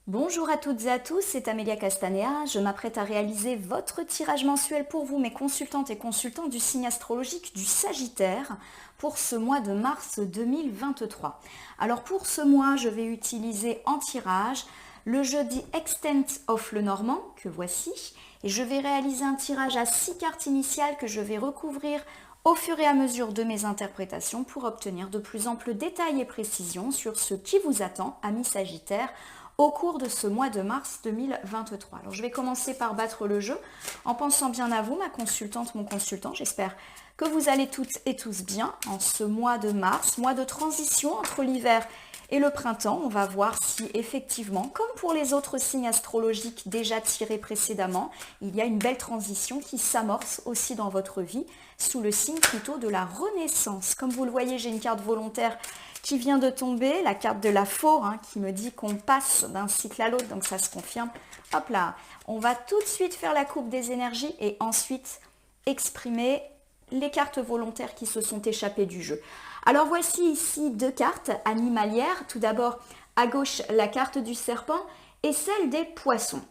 Bonjour à toutes et à tous, c'est Amélia Castanea. Je m'apprête à réaliser votre tirage mensuel pour vous, mes consultantes et consultants du signe astrologique du Sagittaire, pour ce mois de mars 2023. Alors pour ce mois, je vais utiliser en tirage le jeudi Extent of le Normand, que voici, et je vais réaliser un tirage à 6 cartes initiales que je vais recouvrir au fur et à mesure de mes interprétations pour obtenir de plus amples détails et précisions sur ce qui vous attend, amis Sagittaires, au cours de ce mois de mars 2023. Alors je vais commencer par battre le jeu en pensant bien à vous, ma consultante, mon consultant. J'espère que vous allez toutes et tous bien en ce mois de mars, mois de transition entre l'hiver et le printemps. On va voir si effectivement, comme pour les autres signes astrologiques déjà tirés précédemment, il y a une belle transition qui s'amorce aussi dans votre vie sous le signe plutôt de la renaissance. Comme vous le voyez, j'ai une carte volontaire qui vient de tomber, la carte de la faux, qui me dit qu'on passe d'un cycle à l'autre, donc ça se confirme. Hop là, on va tout de suite faire la coupe des énergies et ensuite exprimer les cartes volontaires qui se sont échappées du jeu. Alors voici ici deux cartes animalières. Tout d'abord, à gauche, la carte du serpent et celle des poissons.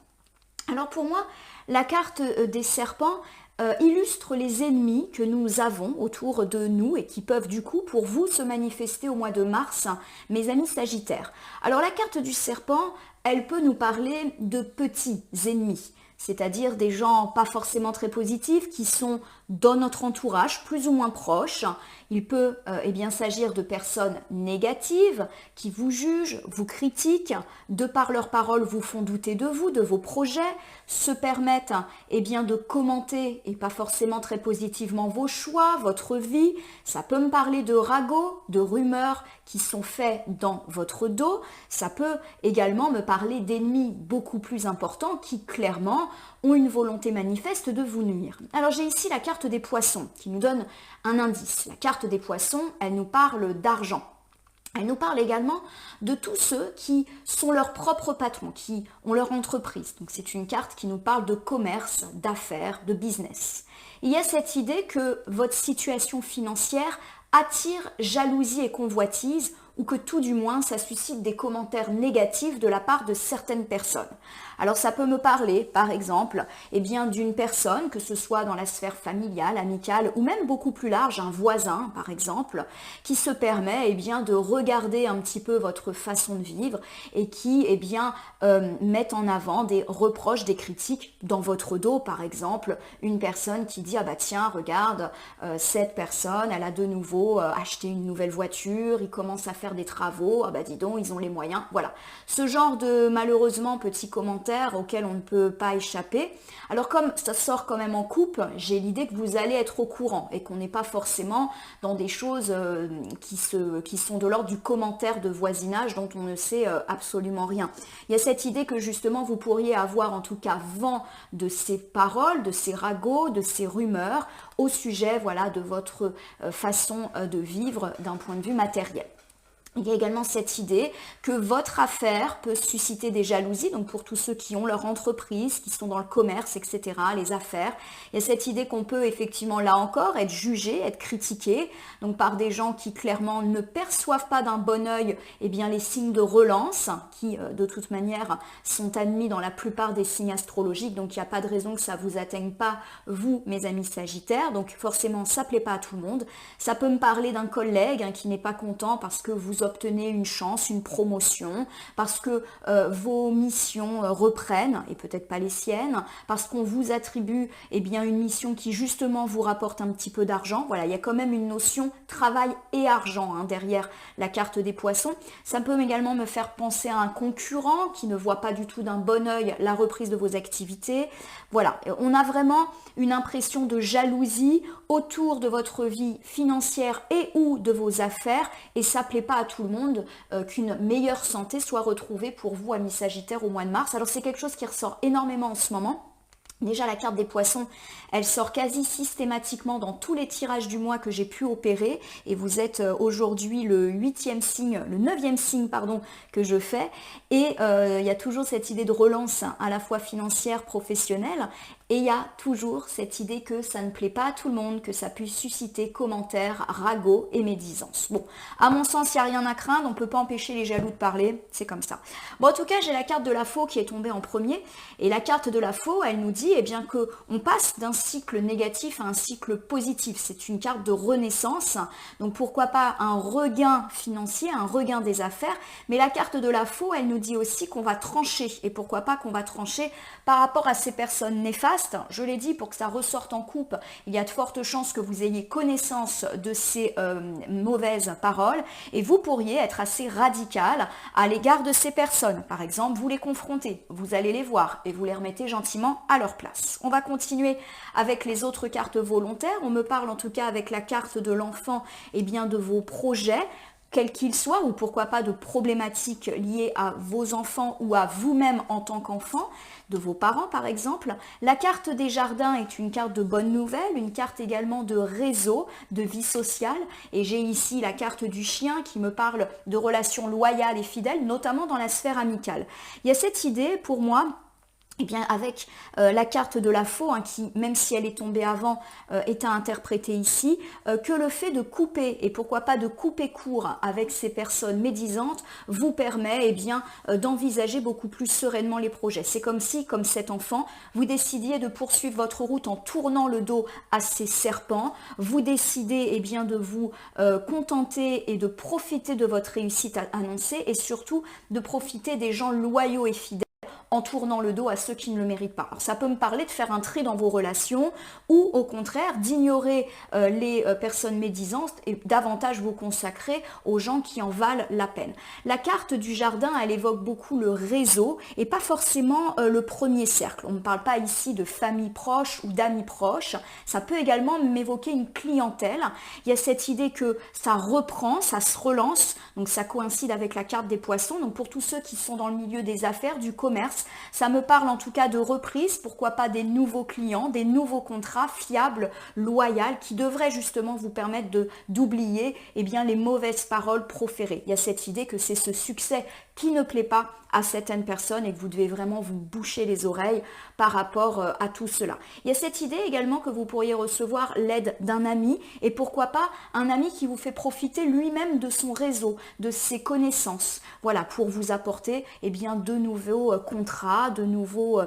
Alors pour moi, la carte des serpents illustre les ennemis que nous avons autour de nous et qui peuvent du coup pour vous se manifester au mois de mars, mes amis Sagittaires. Alors la carte du serpent, elle peut nous parler de petits ennemis, c'est-à-dire des gens pas forcément très positifs qui sont dans notre entourage, plus ou moins proches. Il peut bien s'agir de personnes négatives qui vous jugent, vous critiquent, de par leurs paroles vous font douter de vous, de vos projets, se permettent bien de commenter et pas forcément très positivement vos choix, votre vie. Ça peut me parler de ragots, de rumeurs qui sont faits dans votre dos. Ça peut également me parler d'ennemis beaucoup plus importants qui clairement ont une volonté manifeste de vous nuire. Alors j'ai ici la carte des poissons qui nous donne un indice. La carte des poissons, elle nous parle d'argent. Elle nous parle également de tous ceux qui sont leurs propres patrons, qui ont leur entreprise. Donc c'est une carte qui nous parle de commerce, d'affaires, de business. Il y a cette idée que votre situation financière attire jalousie et convoitise, ou que tout du moins ça suscite des commentaires négatifs de la part de certaines personnes. Alors ça peut me parler par exemple d'une personne, que ce soit dans la sphère familiale, amicale ou même beaucoup plus large, un voisin par exemple, qui se permet de regarder un petit peu votre façon de vivre et qui met en avant des reproches, des critiques dans votre dos. Par exemple, une personne qui dit « Ah bah tiens, regarde, cette personne, elle a de nouveau acheté une nouvelle voiture, il commence à faire des travaux, ah bah dis donc, ils ont les moyens. » Voilà, ce genre de malheureusement petits commentaires auxquels on ne peut pas échapper. Alors comme ça sort quand même en coupe, j'ai l'idée que vous allez être au courant et qu'on n'est pas forcément dans des choses qui sont de l'ordre du commentaire de voisinage dont on ne sait absolument rien. Il y a cette idée que justement vous pourriez avoir en tout cas vent de ces paroles, de ces ragots, de ces rumeurs au sujet de votre façon de vivre d'un point de vue matériel. Il y a également cette idée que votre affaire peut susciter des jalousies, donc pour tous ceux qui ont leur entreprise, qui sont dans le commerce, etc., les affaires. Il y a cette idée qu'on peut effectivement, là encore, être jugé, être critiqué, donc par des gens qui clairement ne perçoivent pas d'un bon œil les signes de relance, qui de toute manière sont admis dans la plupart des signes astrologiques, donc il n'y a pas de raison que ça ne vous atteigne pas, vous, mes amis Sagittaires, donc forcément ça ne plaît pas à tout le monde. Ça peut me parler d'un collègue qui n'est pas content parce que vous obtenez une chance, une promotion, parce que vos missions reprennent, et peut-être pas les siennes, parce qu'on vous attribue une mission qui justement vous rapporte un petit peu d'argent. Voilà, il y a quand même une notion travail et argent derrière la carte des poissons. Ça peut également me faire penser à un concurrent qui ne voit pas du tout d'un bon œil la reprise de vos activités. Voilà, on a vraiment une impression de jalousie autour de votre vie financière et ou de vos affaires, et ça ne plaît pas à tout le monde qu'une meilleure santé soit retrouvée pour vous, amis Sagittaires, au mois de mars. Alors c'est quelque chose qui ressort énormément en ce moment. Déjà, la carte des poissons, elle sort quasi systématiquement dans tous les tirages du mois que j'ai pu opérer. Et vous êtes aujourd'hui le 9e signe, pardon, que je fais. Et il y a toujours cette idée de relance à la fois financière, professionnelle. Et il y a toujours cette idée que ça ne plaît pas à tout le monde, que ça puisse susciter commentaires, ragots et médisance. Bon, à mon sens, il n'y a rien à craindre, on ne peut pas empêcher les jaloux de parler, c'est comme ça. Bon, en tout cas, j'ai la carte de la faux qui est tombée en premier. Et la carte de la faux, elle nous dit eh bien, qu'on passe d'un cycle négatif à un cycle positif. C'est une carte de renaissance. Donc pourquoi pas un regain financier, un regain des affaires. Mais la carte de la faux, elle nous dit aussi qu'on va trancher. Et pourquoi pas qu'on va trancher par rapport à ces personnes néfastes. Je l'ai dit, pour que ça ressorte en coupe, il y a de fortes chances que vous ayez connaissance de ces mauvaises paroles et vous pourriez être assez radical à l'égard de ces personnes. Par exemple, vous les confrontez, vous allez les voir et vous les remettez gentiment à leur place. On va continuer avec les autres cartes volontaires. On me parle en tout cas avec la carte de l'enfant, eh bien de vos projets, quels qu'ils soient, ou pourquoi pas de problématiques liées à vos enfants ou à vous-même en tant qu'enfant, de vos parents par exemple. La carte des jardins est une carte de bonnes nouvelles, une carte également de réseau, de vie sociale. Et j'ai ici la carte du chien qui me parle de relations loyales et fidèles, notamment dans la sphère amicale. Il y a cette idée pour moi, eh bien avec la carte de la faux, qui, même si elle est tombée avant, est à interpréter ici, que le fait de couper, et pourquoi pas de couper court avec ces personnes médisantes, vous permet d'envisager beaucoup plus sereinement les projets. C'est comme si, comme cet enfant, vous décidiez de poursuivre votre route en tournant le dos à ces serpents, vous décidez de vous contenter et de profiter de votre réussite annoncée, et surtout de profiter des gens loyaux et fidèles, en tournant le dos à ceux qui ne le méritent pas. Alors, ça peut me parler de faire un tri dans vos relations ou au contraire d'ignorer les personnes médisantes et davantage vous consacrer aux gens qui en valent la peine. La carte du jardin, elle évoque beaucoup le réseau et pas forcément le premier cercle. On ne parle pas ici de famille proche ou d'amis proches. Ça peut également m'évoquer une clientèle. Il y a cette idée que ça reprend, ça se relance, donc ça coïncide avec la carte des poissons. Donc pour tous ceux qui sont dans le milieu des affaires, du commerce, ça me parle en tout cas de reprise, pourquoi pas des nouveaux clients, des nouveaux contrats fiables, loyaux, qui devraient justement vous permettre d'oublier les mauvaises paroles proférées. Il y a cette idée que c'est ce succès qui ne plaît pas à certaines personnes et que vous devez vraiment vous boucher les oreilles par rapport à tout cela. Il y a cette idée également que vous pourriez recevoir l'aide d'un ami et pourquoi pas un ami qui vous fait profiter lui-même de son réseau, de ses connaissances, voilà, pour vous apporter de nouveaux contrats, de nouveaux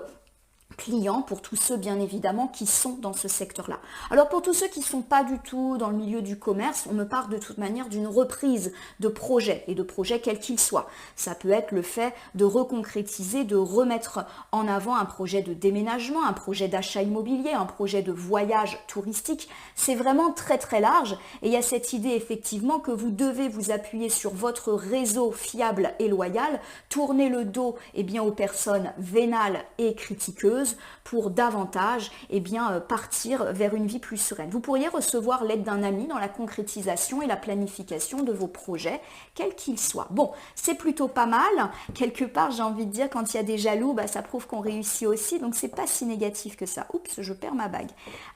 clients pour tous ceux bien évidemment qui sont dans ce secteur-là. Alors pour tous ceux qui ne sont pas du tout dans le milieu du commerce, on me parle de toute manière d'une reprise de projet et de projet quel qu'il soit. Ça peut être le fait de reconcrétiser, de remettre en avant un projet de déménagement, un projet d'achat immobilier, un projet de voyage touristique. C'est vraiment très très large et il y a cette idée effectivement que vous devez vous appuyer sur votre réseau fiable et loyal, tourner le dos aux personnes vénales et critiqueuses pour davantage partir vers une vie plus sereine. Vous pourriez recevoir l'aide d'un ami dans la concrétisation et la planification de vos projets, quels qu'ils soient. Bon, c'est plutôt pas mal. Quelque part, j'ai envie de dire, quand il y a des jaloux, ça prouve qu'on réussit aussi, donc c'est pas si négatif que ça. Oups, je perds ma bague.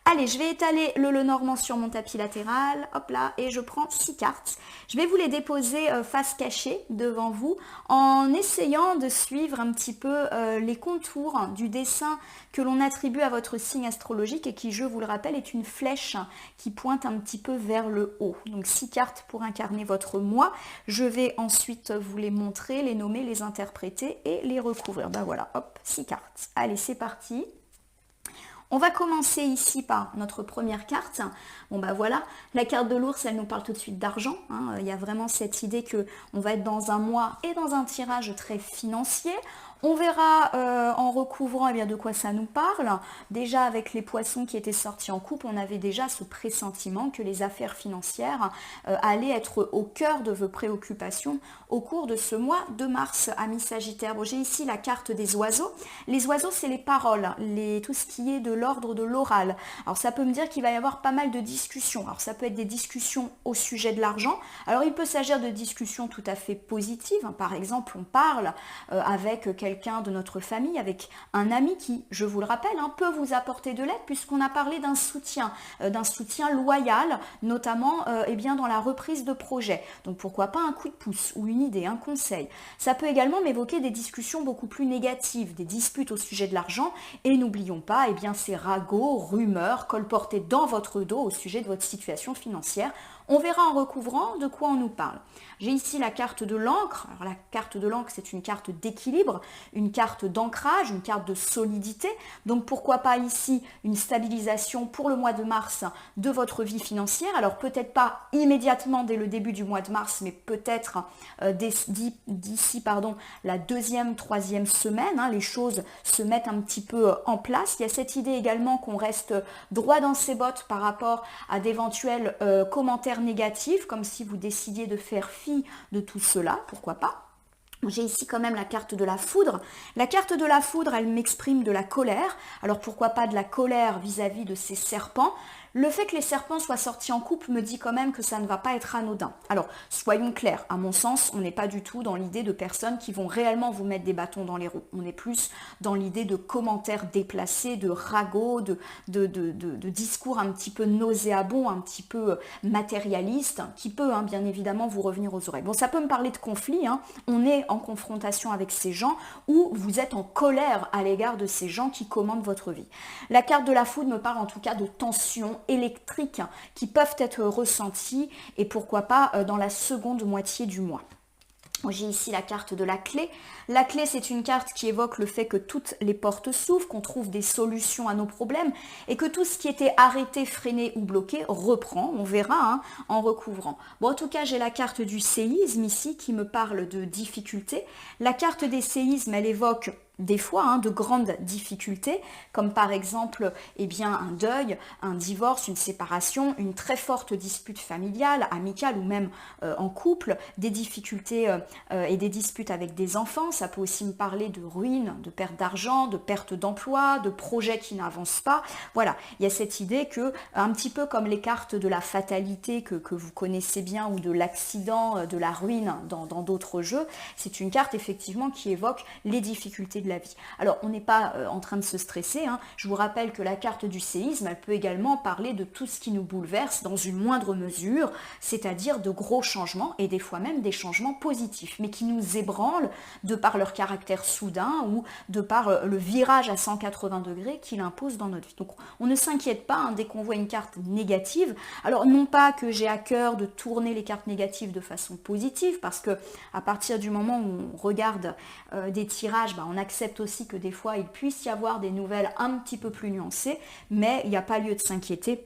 Allez, je vais étaler le Lenormand sur mon tapis latéral, hop là, et je prends 6 cartes. Je vais vous les déposer face cachée devant vous, en essayant de suivre un petit peu les contours du dessin que l'on attribue à votre signe astrologique et qui, je vous le rappelle, est une flèche qui pointe un petit peu vers le haut. Donc 6 cartes pour incarner votre moi. Je vais ensuite vous les montrer, les nommer, les interpréter et les recouvrir. Ben voilà, hop, 6 cartes. Allez, c'est parti. On va commencer ici par notre première carte. Bon voilà, la carte de l'ours, elle nous parle tout de suite d'argent. Il y a vraiment cette idée que on va être dans un mois et dans un tirage très financier. On verra en recouvrant de quoi ça nous parle. Déjà avec les poissons qui étaient sortis en coupe, on avait déjà ce pressentiment que les affaires financières allaient être au cœur de vos préoccupations au cours de ce mois de mars, amis Sagittaires. Bon, j'ai ici la carte des oiseaux. Les oiseaux, c'est les paroles, tout ce qui est de l'ordre de l'oral. Alors ça peut me dire qu'il va y avoir pas mal de discussions. Alors ça peut être des discussions au sujet de l'argent. Alors il peut s'agir de discussions tout à fait positives. Par exemple, on parle avec quelqu'un de notre famille, avec un ami qui, je vous le rappelle, peut vous apporter de l'aide puisqu'on a parlé d'un soutien loyal, notamment dans la reprise de projet. Donc pourquoi pas un coup de pouce ou une idée, un conseil. Ça peut également m'évoquer des discussions beaucoup plus négatives, des disputes au sujet de l'argent et n'oublions pas ces ragots, rumeurs colportés dans votre dos au sujet de votre situation financière. On verra en recouvrant de quoi on nous parle. J'ai ici la carte de l'encre. Alors la carte de l'encre, c'est une carte d'équilibre, une carte d'ancrage, une carte de solidité. Donc pourquoi pas ici une stabilisation pour le mois de mars de votre vie financière. Alors peut-être pas immédiatement dès le début du mois de mars, mais peut-être d'ici la deuxième, troisième semaine. Les choses se mettent un petit peu en place. Il y a cette idée également qu'on reste droit dans ses bottes par rapport à d'éventuels commentaires négatifs, comme si vous décidiez de faire fi de tout cela, pourquoi pas. J'ai ici quand même la carte de la foudre. La carte de la foudre, elle m'exprime de la colère. Alors pourquoi pas de la colère vis-à-vis de ces serpents. Le fait que les serpents soient sortis en couple me dit quand même que ça ne va pas être anodin. Alors, soyons clairs, à mon sens, on n'est pas du tout dans l'idée de personnes qui vont réellement vous mettre des bâtons dans les roues. On est plus dans l'idée de commentaires déplacés, de ragots, de discours un petit peu nauséabonds, un petit peu matérialistes, qui peut bien évidemment vous revenir aux oreilles. Bon, ça peut me parler de conflit, on est en confrontation avec ces gens ou vous êtes en colère à l'égard de ces gens qui commandent votre vie. La carte de la foudre me parle en tout cas de tension électriques qui peuvent être ressentis et pourquoi pas dans la seconde moitié du mois. J'ai ici la carte de la clé. La clé, c'est une carte qui évoque le fait que toutes les portes s'ouvrent, qu'on trouve des solutions à nos problèmes et que tout ce qui était arrêté, freiné ou bloqué reprend. On verra en recouvrant. Bon, en tout cas, j'ai la carte du séisme ici qui me parle de difficultés. La carte des séismes, elle évoque des fois de grandes difficultés, comme par exemple un deuil, un divorce, une séparation, une très forte dispute familiale, amicale ou même en couple, des difficultés et des disputes avec des enfants. Ça peut aussi me parler de ruines, de perte d'argent, de perte d'emploi, de projets qui n'avancent pas. Voilà, il y a cette idée que, un petit peu comme les cartes de la fatalité que vous connaissez bien ou de l'accident, de la ruine dans d'autres jeux, c'est une carte effectivement qui évoque les difficultés de la vie. Alors, on n'est pas en train de se stresser. Je vous rappelle que la carte du séisme, elle peut également parler de tout ce qui nous bouleverse dans une moindre mesure, c'est-à-dire de gros changements et des fois même des changements positifs, mais qui nous ébranlent de par leur caractère soudain ou de par le virage à 180 degrés qu'il impose dans notre vie. Donc, on ne s'inquiète pas dès qu'on voit une carte négative. Alors, non pas que j'ai à cœur de tourner les cartes négatives de façon positive, parce que à partir du moment où on regarde des tirages, on accepte aussi que des fois il puisse y avoir des nouvelles un petit peu plus nuancées, mais il n'y a pas lieu de s'inquiéter.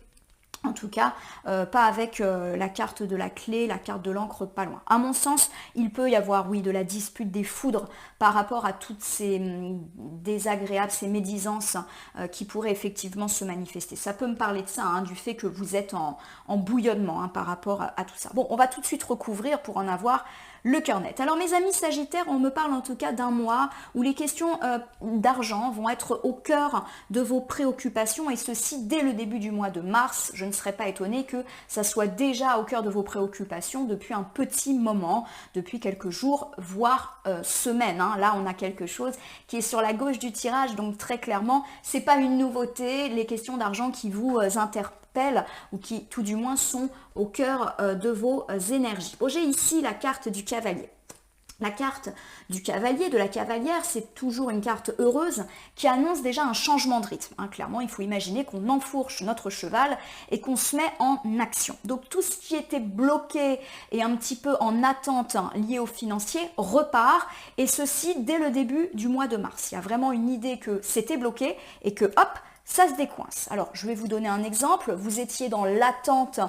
En tout cas, pas avec la carte de la clé, la carte de l'encre, pas loin. À mon sens, il peut y avoir, oui, de la dispute des foudres par rapport à toutes ces désagréables, ces médisances qui pourraient effectivement se manifester. Ça peut me parler de ça, du fait que vous êtes en bouillonnement par rapport à tout ça. Bon, on va tout de suite recouvrir pour en avoir le cœur net. Alors mes amis Sagittaires, on me parle en tout cas d'un mois où les questions d'argent vont être au cœur de vos préoccupations et ceci dès le début du mois de mars. Je ne serais pas étonnée que ça soit déjà au cœur de vos préoccupations depuis un petit moment, depuis quelques jours, voire semaines. Là, on a quelque chose qui est sur la gauche du tirage, donc très clairement, c'est pas une nouveauté, les questions d'argent qui vous interpellent ou qui tout du moins sont au cœur de vos énergies. Bon, j'ai ici la carte du cavalier. La carte du cavalier, de la cavalière, c'est toujours une carte heureuse qui annonce déjà un changement de rythme. Clairement, il faut imaginer qu'on enfourche notre cheval et qu'on se met en action. Donc tout ce qui était bloqué et un petit peu en attente lié au financier repart et ceci dès le début du mois de mars. Il y a vraiment une idée que c'était bloqué et que hop, ça se décoince. Alors, je vais vous donner un exemple. Vous étiez dans l'attente,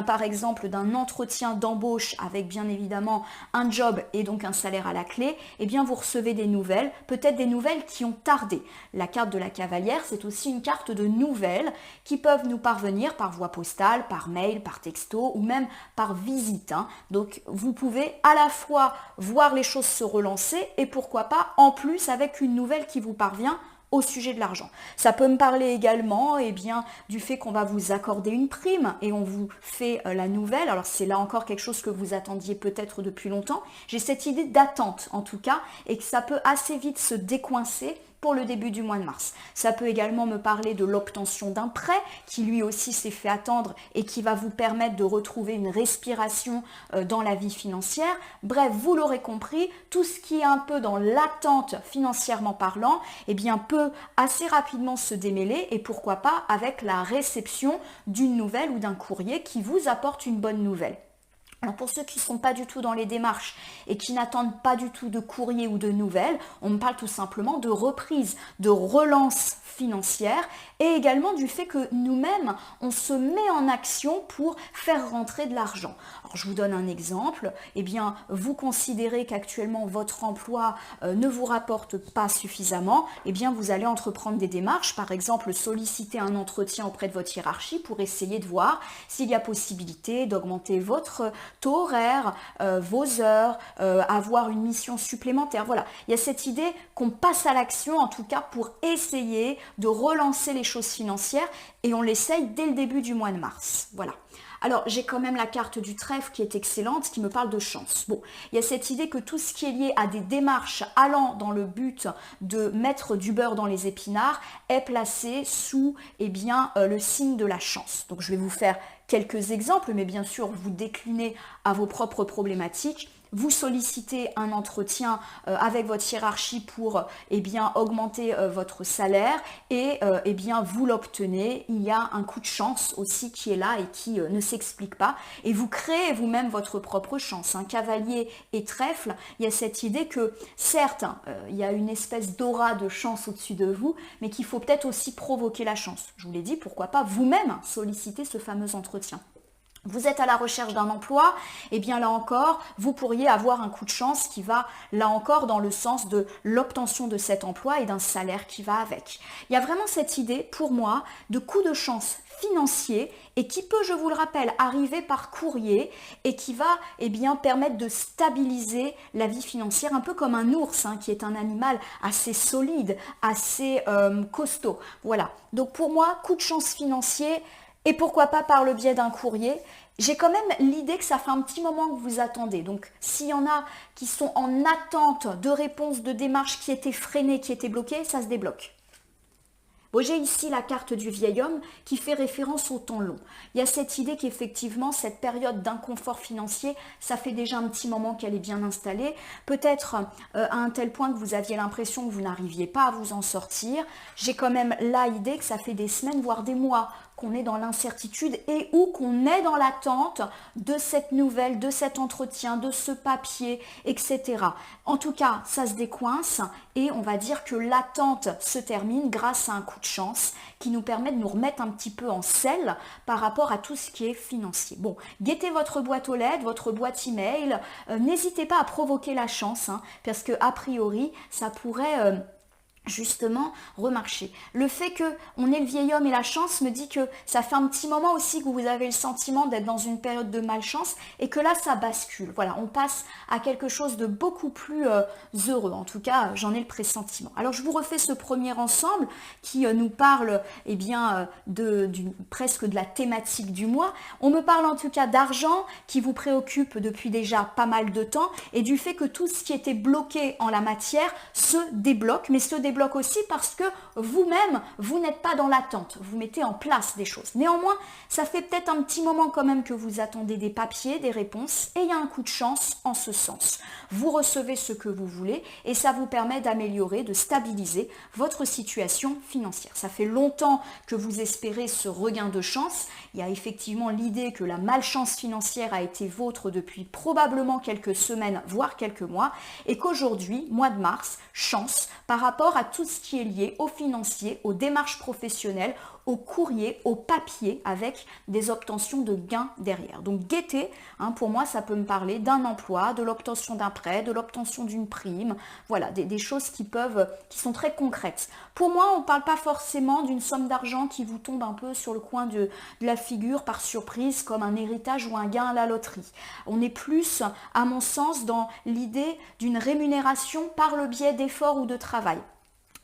par exemple, d'un entretien d'embauche avec bien évidemment un job et donc un salaire à la clé. Vous recevez des nouvelles, peut-être des nouvelles qui ont tardé. La carte de la cavalière, c'est aussi une carte de nouvelles qui peuvent nous parvenir par voie postale, par mail, par texto ou même par visite. Donc, vous pouvez à la fois voir les choses se relancer et pourquoi pas, en plus, avec une nouvelle qui vous parvient au sujet de l'argent. Ça peut me parler également du fait qu'on va vous accorder une prime et on vous fait la nouvelle. Alors c'est là encore quelque chose que vous attendiez peut-être depuis longtemps. J'ai cette idée d'attente en tout cas et que ça peut assez vite se décoincer pour le début du mois de mars. Ça peut également me parler de l'obtention d'un prêt qui lui aussi s'est fait attendre et qui va vous permettre de retrouver une respiration dans la vie financière. Bref, vous l'aurez compris, tout ce qui est un peu dans l'attente financièrement parlant, peut assez rapidement se démêler et pourquoi pas avec la réception d'une nouvelle ou d'un courrier qui vous apporte une bonne nouvelle. Alors pour ceux qui ne sont pas du tout dans les démarches et qui n'attendent pas du tout de courrier ou de nouvelles, on me parle tout simplement de reprise, de relance financière et également du fait que nous-mêmes, on se met en action pour faire rentrer de l'argent. Alors je vous donne un exemple, vous considérez qu'actuellement votre emploi ne vous rapporte pas suffisamment, vous allez entreprendre des démarches, par exemple solliciter un entretien auprès de votre hiérarchie pour essayer de voir s'il y a possibilité d'augmenter votre taux horaire, vos heures, avoir une mission supplémentaire. Voilà, il y a cette idée qu'on passe à l'action en tout cas pour essayer de relancer les choses financières et on l'essaye dès le début du mois de mars. Voilà. Alors, j'ai quand même la carte du trèfle qui est excellente, qui me parle de chance. Bon, il y a cette idée que tout ce qui est lié à des démarches allant dans le but de mettre du beurre dans les épinards est placé sous le signe de la chance. Donc, je vais vous faire quelques exemples, mais bien sûr, vous déclinez à vos propres problématiques. Vous sollicitez un entretien avec votre hiérarchie pour augmenter votre salaire et vous l'obtenez. Il y a un coup de chance aussi qui est là et qui ne s'explique pas. Et vous créez vous-même votre propre chance. Un cavalier et trèfle, il y a cette idée que certes, il y a une espèce d'aura de chance au-dessus de vous, mais qu'il faut peut-être aussi provoquer la chance. Je vous l'ai dit, pourquoi pas vous-même solliciter ce fameux entretien. Vous êtes à la recherche d'un emploi, là encore, vous pourriez avoir un coup de chance qui va, là encore, dans le sens de l'obtention de cet emploi et d'un salaire qui va avec. Il y a vraiment cette idée, pour moi, de coup de chance financier et qui peut, je vous le rappelle, arriver par courrier et qui va permettre de stabiliser la vie financière, un peu comme un ours, qui est un animal assez solide, assez costaud. Voilà, donc pour moi, coup de chance financier, et pourquoi pas par le biais d'un courrier. J'ai quand même l'idée que ça fait un petit moment que vous attendez. Donc, s'il y en a qui sont en attente de réponses, de démarches qui étaient freinées, qui étaient bloquées, ça se débloque. Bon, j'ai ici la carte du vieil homme qui fait référence au temps long. Il y a cette idée qu'effectivement, cette période d'inconfort financier, ça fait déjà un petit moment qu'elle est bien installée. Peut-être à un tel point que vous aviez l'impression que vous n'arriviez pas à vous en sortir. J'ai quand même là l'idée que ça fait des semaines, voire des mois, qu'on est dans l'incertitude et ou qu'on est dans l'attente de cette nouvelle, de cet entretien, de ce papier, etc. En tout cas, ça se décoince et on va dire que l'attente se termine grâce à un coup de chance qui nous permet de nous remettre un petit peu en selle par rapport à tout ce qui est financier. Bon, guettez votre boîte aux lettres, votre boîte email, n'hésitez pas à provoquer la chance parce que a priori, ça pourrait justement remarcher. Le fait qu'on ait le vieil homme et la chance me dit que ça fait un petit moment aussi que vous avez le sentiment d'être dans une période de malchance et que là ça bascule. Voilà, on passe à quelque chose de beaucoup plus heureux. En tout cas, j'en ai le pressentiment. Alors je vous refais ce premier ensemble qui nous parle presque de la thématique du mois. On me parle en tout cas d'argent qui vous préoccupe depuis déjà pas mal de temps et du fait que tout ce qui était bloqué en la matière se débloque, mais se débloque aussi parce que vous-même, vous n'êtes pas dans l'attente, vous mettez en place des choses. Néanmoins, ça fait peut-être un petit moment quand même que vous attendez des papiers, des réponses, et il y a un coup de chance en ce sens. Vous recevez ce que vous voulez et ça vous permet d'améliorer, de stabiliser votre situation financière. Ça fait longtemps que vous espérez ce regain de chance. Il y a effectivement l'idée que la malchance financière a été vôtre depuis probablement quelques semaines, voire quelques mois, et qu'aujourd'hui, mois de mars, chance par rapport à tout ce qui est lié aux financiers, aux démarches professionnelles, au courrier, au papier, avec des obtentions de gains derrière. Donc guetter, pour moi, ça peut me parler d'un emploi, de l'obtention d'un prêt, de l'obtention d'une prime, voilà, des choses qui sont très concrètes. Pour moi, on ne parle pas forcément d'une somme d'argent qui vous tombe un peu sur le coin de la figure par surprise, comme un héritage ou un gain à la loterie. On est plus, à mon sens, dans l'idée d'une rémunération par le biais d'efforts ou de travail.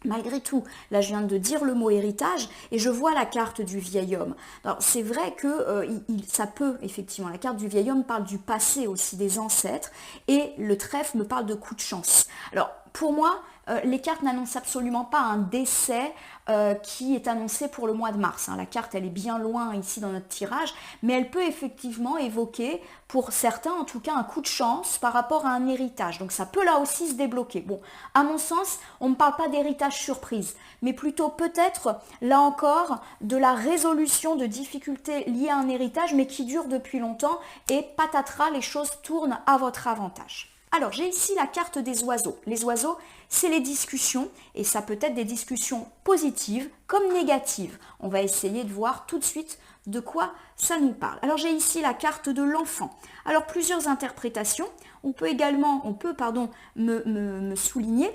Malgré tout, là je viens de dire le mot héritage et je vois la carte du vieil homme. Alors c'est vrai que ça peut, effectivement, la carte du vieil homme parle du passé aussi, des ancêtres, et le trèfle me parle de coup de chance. Alors pour moi, les cartes n'annoncent absolument pas un décès qui est annoncé pour le mois de mars. La carte, elle est bien loin ici dans notre tirage, mais elle peut effectivement évoquer, pour certains en tout cas, un coup de chance par rapport à un héritage. Donc ça peut là aussi se débloquer. Bon, à mon sens, on ne parle pas d'héritage surprise, mais plutôt peut-être, là encore, de la résolution de difficultés liées à un héritage, mais qui dure depuis longtemps, et patatras, les choses tournent à votre avantage. Alors, j'ai ici la carte des oiseaux. Les oiseaux, c'est les discussions, et ça peut être des discussions positives comme négatives. On va essayer de voir tout de suite de quoi ça nous parle. Alors, j'ai ici la carte de l'enfant. Alors, plusieurs interprétations. On peut me souligner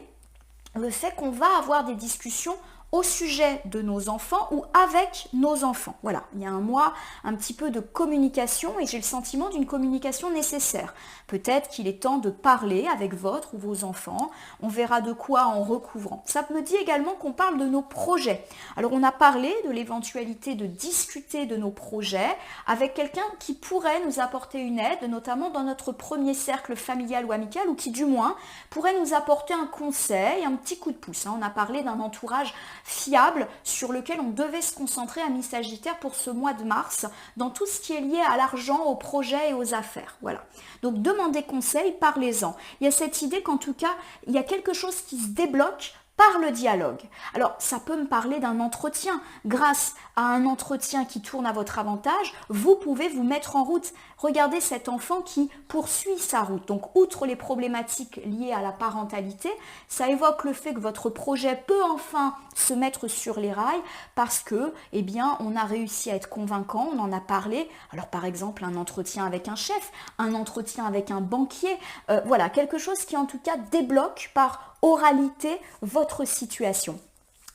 le fait qu'on va avoir des discussions au sujet de nos enfants ou avec nos enfants. Voilà, il y a un petit peu de communication et j'ai le sentiment d'une communication nécessaire. Peut-être qu'il est temps de parler avec votre ou vos enfants. On verra de quoi en recouvrant. Ça me dit également qu'on parle de nos projets. Alors on a parlé de l'éventualité de discuter de nos projets avec quelqu'un qui pourrait nous apporter une aide, notamment dans notre premier cercle familial ou amical, ou qui du moins pourrait nous apporter un conseil, un petit coup de pouce. On a parlé d'un entourage fiable sur lequel on devait se concentrer à mi-Sagittaire pour ce mois de mars dans tout ce qui est lié à l'argent, aux projets et aux affaires. Voilà. Donc demandez conseil, parlez-en. Il y a cette idée qu'en tout cas, il y a quelque chose qui se débloque par le dialogue. Alors, ça peut me parler d'un entretien. Grâce à un entretien qui tourne à votre avantage, vous pouvez vous mettre en route. Regardez cet enfant qui poursuit sa route. Donc, outre les problématiques liées à la parentalité, ça évoque le fait que votre projet peut enfin se mettre sur les rails parce que, eh bien, on a réussi à être convaincant, on en a parlé. Alors, par exemple, un entretien avec un chef, un entretien avec un banquier. Voilà, quelque chose qui, en tout cas, débloque par oralité votre situation.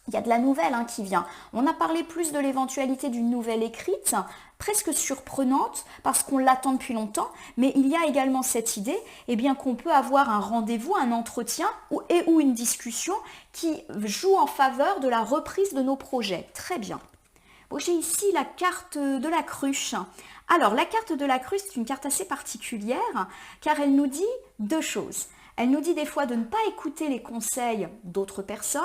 Il y a de la nouvelle qui vient. On a parlé plus de l'éventualité d'une nouvelle écrite, presque surprenante parce qu'on l'attend depuis longtemps, mais il y a également cette idée qu'on peut avoir un rendez-vous, un entretien ou une discussion qui joue en faveur de la reprise de nos projets. Très bien. Bon, j'ai ici la carte de la cruche. Alors, la carte de la cruche, c'est une carte assez particulière car elle nous dit deux choses. Elle nous dit des fois de ne pas écouter les conseils d'autres personnes,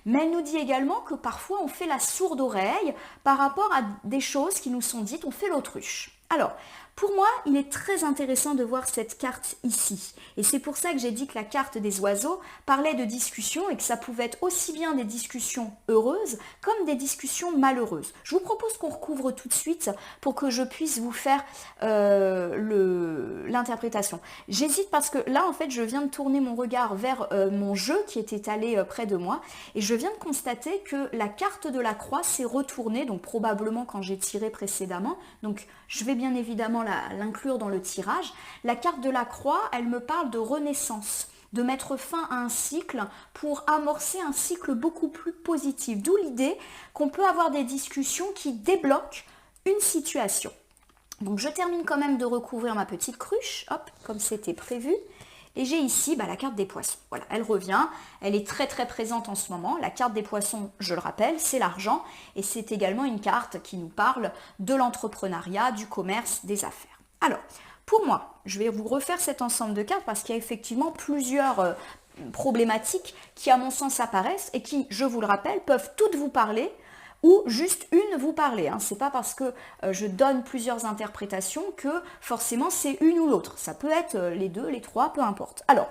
mais elle nous dit également que parfois on fait la sourde oreille par rapport à des choses qui nous sont dites, on fait l'autruche. Alors, pour moi, il est très intéressant de voir cette carte ici. Et c'est pour ça que j'ai dit que la carte des oiseaux parlait de discussions et que ça pouvait être aussi bien des discussions heureuses comme des discussions malheureuses. Je vous propose qu'on recouvre tout de suite pour que je puisse vous faire l'interprétation. J'hésite parce que là, en fait, je viens de tourner mon regard vers mon jeu qui est étalé près de moi et je viens de constater que la carte de la croix s'est retournée, donc probablement quand j'ai tiré précédemment. Donc, je vais bien évidemment l'inclure dans le tirage. La carte de la croix, elle me parle de renaissance, de mettre fin à un cycle pour amorcer un cycle beaucoup plus positif. D'où l'idée qu'on peut avoir des discussions qui débloquent une situation. Donc je termine quand même de recouvrir ma petite cruche, hop, comme c'était prévu. Et j'ai ici la carte des poissons. Voilà, elle revient, elle est très très présente en ce moment. La carte des poissons, je le rappelle, c'est l'argent et c'est également une carte qui nous parle de l'entrepreneuriat, du commerce, des affaires. Alors, pour moi, je vais vous refaire cet ensemble de cartes parce qu'il y a effectivement plusieurs problématiques qui, à mon sens, apparaissent et qui, je vous le rappelle, peuvent toutes vous parler ou juste une vous parler. C'est pas parce que je donne plusieurs interprétations que forcément c'est une ou l'autre. Ça peut être les deux, les trois, peu importe. Alors,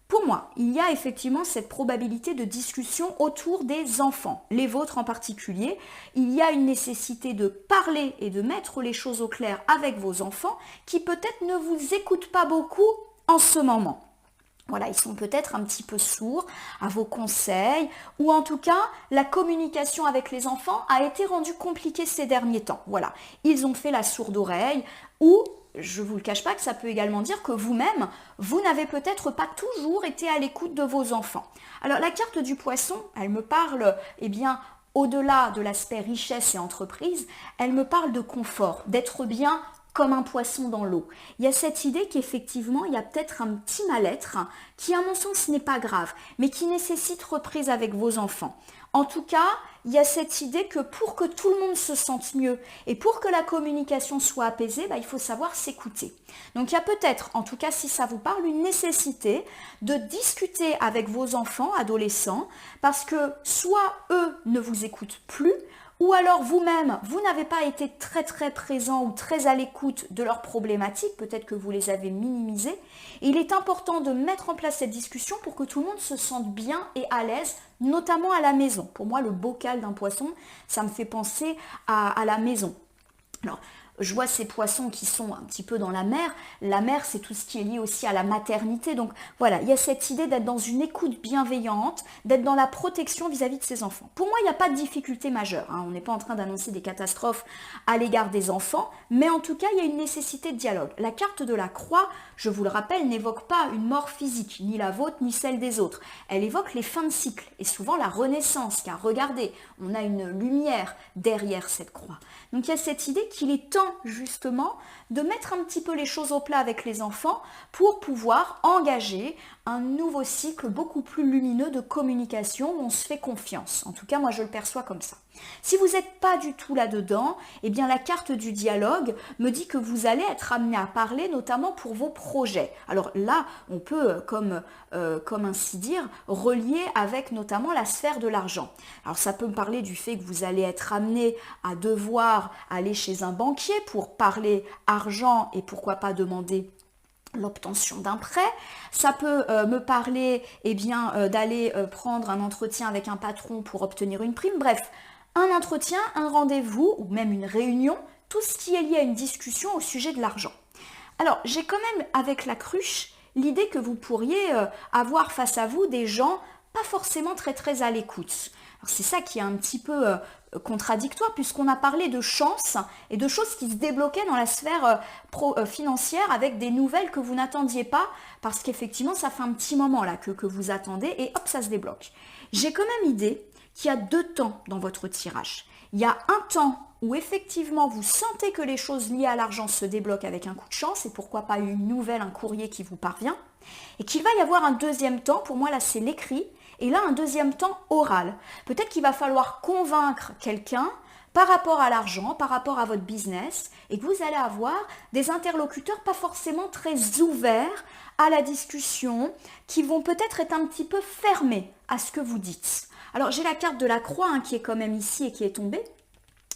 pour moi, il y a effectivement cette probabilité de discussion autour des enfants, les vôtres en particulier. Il y a une nécessité de parler et de mettre les choses au clair avec vos enfants qui peut-être ne vous écoutent pas beaucoup en ce moment. Voilà, ils sont peut-être un petit peu sourds à vos conseils ou en tout cas, la communication avec les enfants a été rendue compliquée ces derniers temps. Voilà, ils ont fait la sourde oreille ou, je ne vous le cache pas, que ça peut également dire que vous-même, vous n'avez peut-être pas toujours été à l'écoute de vos enfants. Alors, la carte du poisson, elle me parle, au-delà de l'aspect richesse et entreprise, elle me parle de confort, d'être bien comme un poisson dans l'eau. Il y a cette idée qu'effectivement, il y a peut-être un petit mal-être qui, à mon sens, n'est pas grave, mais qui nécessite reprise avec vos enfants. En tout cas, il y a cette idée que pour que tout le monde se sente mieux et pour que la communication soit apaisée, il faut savoir s'écouter. Donc il y a peut-être, en tout cas si ça vous parle, une nécessité de discuter avec vos enfants, adolescents, parce que soit eux ne vous écoutent plus, ou alors vous-même, vous n'avez pas été très présent ou très à l'écoute de leurs problématiques, peut-être que vous les avez minimisées. Il est important de mettre en place cette discussion pour que tout le monde se sente bien et à l'aise, notamment à la maison. Pour moi, le bocal d'un poisson, ça me fait penser à la maison. Alors, je vois ces poissons qui sont un petit peu dans la mer. La mer, c'est tout ce qui est lié aussi à la maternité. Donc voilà, il y a cette idée d'être dans une écoute bienveillante, d'être dans la protection vis-à-vis de ses enfants. Pour moi, il n'y a pas de difficulté majeure. On n'est pas en train d'annoncer des catastrophes à l'égard des enfants, mais en tout cas, il y a une nécessité de dialogue. La carte de la croix, je vous le rappelle, n'évoque pas une mort physique, ni la vôtre, ni celle des autres. Elle évoque les fins de cycle et souvent la renaissance, car regardez, on a une lumière derrière cette croix. Donc il y a cette idée qu'il est temps justement de mettre un petit peu les choses au plat avec les enfants pour pouvoir engager un nouveau cycle beaucoup plus lumineux de communication où on se fait confiance. En tout cas, moi je le perçois comme ça. Si vous n'êtes pas du tout là-dedans, eh bien la carte du dialogue me dit que vous allez être amené à parler notamment pour vos projets. Alors là, on peut, comme ainsi dire, relier avec notamment la sphère de l'argent. Alors ça peut me parler du fait que vous allez être amené à devoir aller chez un banquier pour parler argent et pourquoi pas demander l'obtention d'un prêt. Ça peut me parler d'aller prendre un entretien avec un patron pour obtenir une prime. Bref, un entretien, un rendez-vous ou même une réunion, tout ce qui est lié à une discussion au sujet de l'argent. Alors, j'ai quand même avec la cruche l'idée que vous pourriez avoir face à vous des gens pas forcément très à l'écoute. C'est ça qui est un petit peu contradictoire puisqu'on a parlé de chance et de choses qui se débloquaient dans la sphère financière avec des nouvelles que vous n'attendiez pas parce qu'effectivement ça fait un petit moment là que vous attendez et hop ça se débloque. J'ai quand même idée qu'il y a deux temps dans votre tirage. Il y a un temps où effectivement vous sentez que les choses liées à l'argent se débloquent avec un coup de chance et pourquoi pas une nouvelle, un courrier qui vous parvient et qu'il va y avoir un deuxième temps, pour moi là c'est l'écrit, et là un deuxième temps oral. Peut-être qu'il va falloir convaincre quelqu'un par rapport à l'argent, par rapport à votre business, et que vous allez avoir des interlocuteurs pas forcément très ouverts à la discussion, qui vont peut-être être un petit peu fermés à ce que vous dites. Alors j'ai la carte de la croix qui est quand même ici et qui est tombée.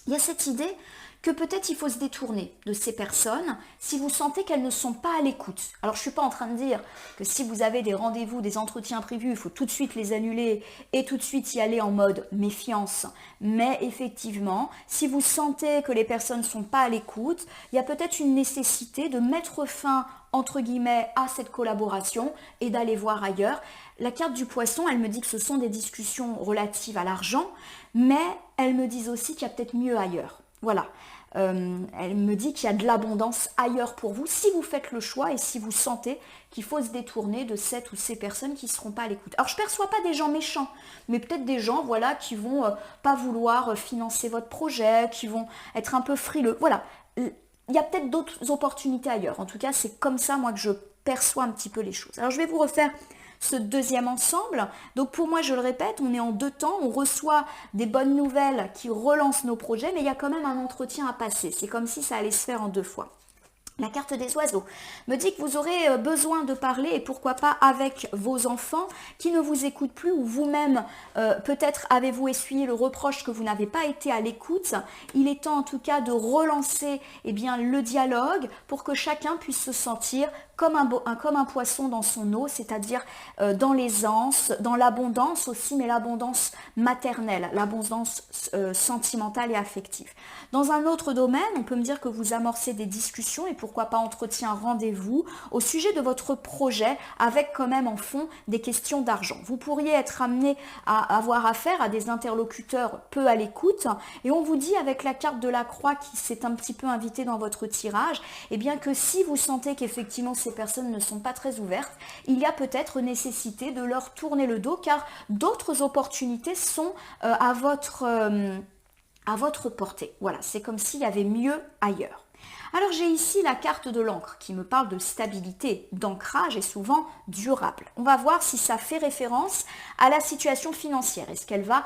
Il y a cette idée que peut-être il faut se détourner de ces personnes si vous sentez qu'elles ne sont pas à l'écoute. Alors je ne suis pas en train de dire que si vous avez des rendez-vous, des entretiens prévus, il faut tout de suite les annuler et tout de suite y aller en mode méfiance. Mais effectivement, si vous sentez que les personnes ne sont pas à l'écoute, il y a peut-être une nécessité de mettre fin entre guillemets à cette collaboration et d'aller voir ailleurs. La carte du poisson, elle me dit que ce sont des discussions relatives à l'argent, mais elles me disent aussi qu'il y a peut-être mieux ailleurs. Voilà, elle me dit qu'il y a de l'abondance ailleurs pour vous si vous faites le choix et si vous sentez qu'il faut se détourner de cette ou ces personnes qui ne seront pas à l'écoute. Alors je ne perçois pas des gens méchants, mais peut-être des gens qui vont pas vouloir financer votre projet, qui vont être un peu frileux. Voilà, il y a peut-être d'autres opportunités ailleurs. En tout cas, c'est comme ça moi que je perçois un petit peu les choses. Alors je vais vous refaire ce deuxième ensemble. Donc pour moi, je le répète, on est en deux temps, on reçoit des bonnes nouvelles qui relancent nos projets, mais il y a quand même un entretien à passer. C'est comme si ça allait se faire en deux fois. La carte des oiseaux me dit que vous aurez besoin de parler et pourquoi pas avec vos enfants qui ne vous écoutent plus ou vous-même, peut-être avez-vous essuyé le reproche que vous n'avez pas été à l'écoute. Il est temps en tout cas de relancer le dialogue pour que chacun puisse se sentir comme un poisson dans son eau, c'est-à-dire dans l'aisance, dans l'abondance aussi, mais l'abondance maternelle, l'abondance sentimentale et affective. Dans un autre domaine, on peut me dire que vous amorcez des discussions et pourquoi pas entretien, rendez-vous au sujet de votre projet avec quand même en fond des questions d'argent. Vous pourriez être amené à avoir affaire à des interlocuteurs peu à l'écoute et on vous dit avec la carte de la croix qui s'est un petit peu invitée dans votre tirage, eh bien que si vous sentez qu'effectivement ces personnes ne sont pas très ouvertes, il y a peut-être nécessité de leur tourner le dos car d'autres opportunités sont à votre portée. Voilà, c'est comme s'il y avait mieux ailleurs. Alors j'ai ici la carte de l'encre qui me parle de stabilité, d'ancrage et souvent durable. On va voir si ça fait référence à la situation financière. Est-ce qu'elle va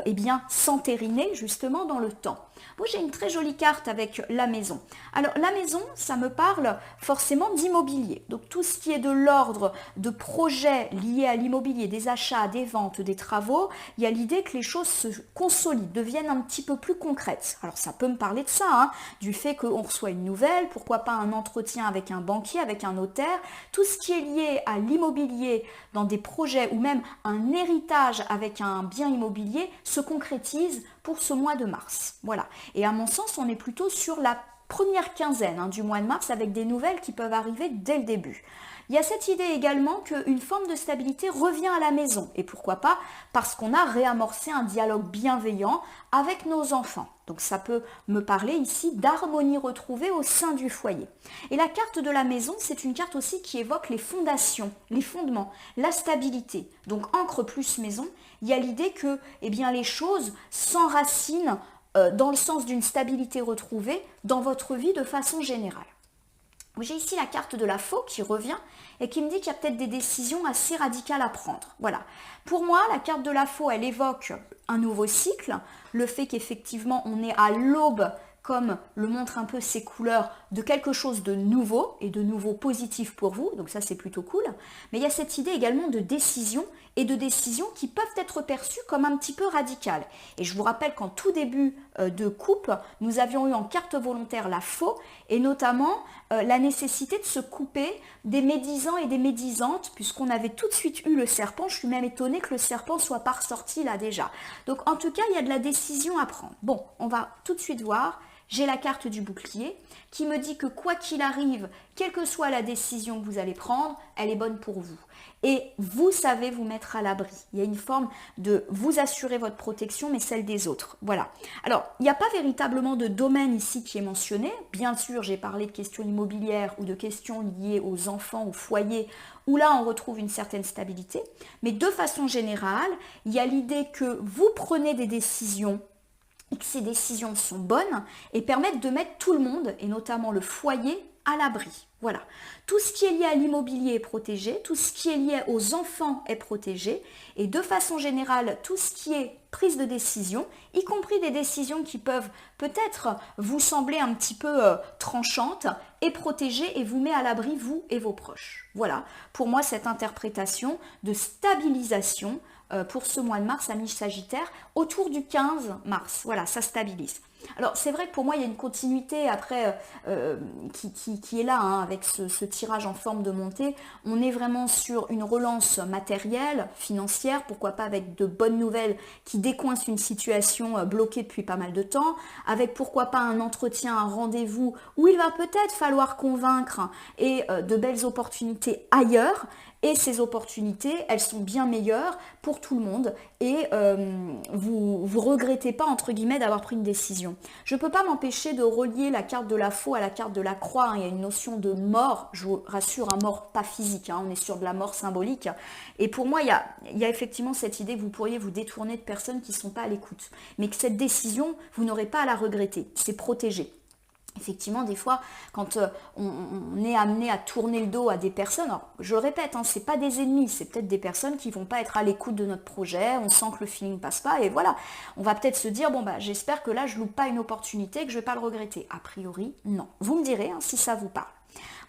eh bien, s'entériner justement dans le temps. Moi, j'ai une très jolie carte avec la maison. Alors, la maison, ça me parle forcément d'immobilier. Donc, tout ce qui est de l'ordre de projets liés à l'immobilier, des achats, des ventes, des travaux, il y a l'idée que les choses se consolident, deviennent un petit peu plus concrètes. Alors, ça peut me parler de ça, hein, du fait qu'on reçoit une nouvelle, pourquoi pas un entretien avec un banquier, avec un notaire. Tout ce qui est lié à l'immobilier dans des projets ou même un héritage avec un bien immobilier se concrétise pour ce mois de mars. Voilà. Et à mon sens, on est plutôt sur la première quinzaine du mois de mars avec des nouvelles qui peuvent arriver dès le début. Il y a cette idée également qu'une forme de stabilité revient à la maison. Et pourquoi pas? Parce qu'on a réamorcé un dialogue bienveillant avec nos enfants. Donc ça peut me parler ici d'harmonie retrouvée au sein du foyer. Et la carte de la maison, c'est une carte aussi qui évoque les fondations, les fondements, la stabilité. Donc encre plus maison, il y a l'idée que eh bien, les choses s'enracinent dans le sens d'une stabilité retrouvée dans votre vie de façon générale. J'ai ici la carte de la faux qui revient et qui me dit qu'il y a peut-être des décisions assez radicales à prendre. Voilà. Pour moi, la carte de la faux, elle évoque un nouveau cycle, le fait qu'effectivement on est à l'aube, comme le montrent un peu ces couleurs, de quelque chose de nouveau et de nouveau positif pour vous, donc ça c'est plutôt cool. Mais il y a cette idée également de décision et de décisions qui peuvent être perçues comme un petit peu radicales. Et je vous rappelle qu'en tout début de coupe, nous avions eu en carte volontaire la faux et notamment la nécessité de se couper des médisants et des médisantes puisqu'on avait tout de suite eu le serpent. Je suis même étonnée que le serpent soit pas ressorti là déjà. Donc en tout cas, il y a de la décision à prendre. Bon, on va tout de suite voir. J'ai la carte du bouclier qui me dit que quoi qu'il arrive, quelle que soit la décision que vous allez prendre, elle est bonne pour vous. Et vous savez vous mettre à l'abri. Il y a une forme de vous assurer votre protection, mais celle des autres. Voilà. Alors, il n'y a pas véritablement de domaine ici qui est mentionné. Bien sûr, j'ai parlé de questions immobilières ou de questions liées aux enfants, au foyer, où là, on retrouve une certaine stabilité. Mais de façon générale, il y a l'idée que vous prenez des décisions et que ces décisions sont bonnes et permettent de mettre tout le monde, et notamment le foyer, à l'abri. Voilà. Tout ce qui est lié à l'immobilier est protégé, tout ce qui est lié aux enfants est protégé, et de façon générale, tout ce qui est prise de décision, y compris des décisions qui peuvent peut-être vous sembler un petit peu tranchantes, est protégé et vous met à l'abri, vous et vos proches. Voilà, pour moi, cette interprétation de stabilisation pour ce mois de mars à mi-sagittaire, autour du 15 mars. Voilà, ça stabilise. Alors c'est vrai que pour moi il y a une continuité après qui est là hein, avec ce tirage en forme de montée. On est vraiment sur une relance matérielle, financière, pourquoi pas avec de bonnes nouvelles qui décoincent une situation bloquée depuis pas mal de temps, avec pourquoi pas un entretien, un rendez-vous où il va peut-être falloir convaincre et de belles opportunités ailleurs. Et ces opportunités, elles sont bien meilleures pour tout le monde et vous ne regrettez pas, entre guillemets, d'avoir pris une décision. Je ne peux pas m'empêcher de relier la carte de la faux à la carte de la croix. Il y a une notion de mort, je vous rassure, un mort pas physique, hein, on est sur de la mort symbolique. Et pour moi, il y a effectivement cette idée que vous pourriez vous détourner de personnes qui ne sont pas à l'écoute. Mais que cette décision, vous n'aurez pas à la regretter, c'est protégé. Effectivement, des fois, quand on est amené à tourner le dos à des personnes, alors, je le répète, hein, c'est pas des ennemis, c'est peut-être des personnes qui vont pas être à l'écoute de notre projet, on sent que le feeling passe pas, et voilà, on va peut-être se dire, bon bah j'espère que là je loupe pas une opportunité, que je vais pas le regretter. A priori, non. Vous me direz hein, si ça vous parle.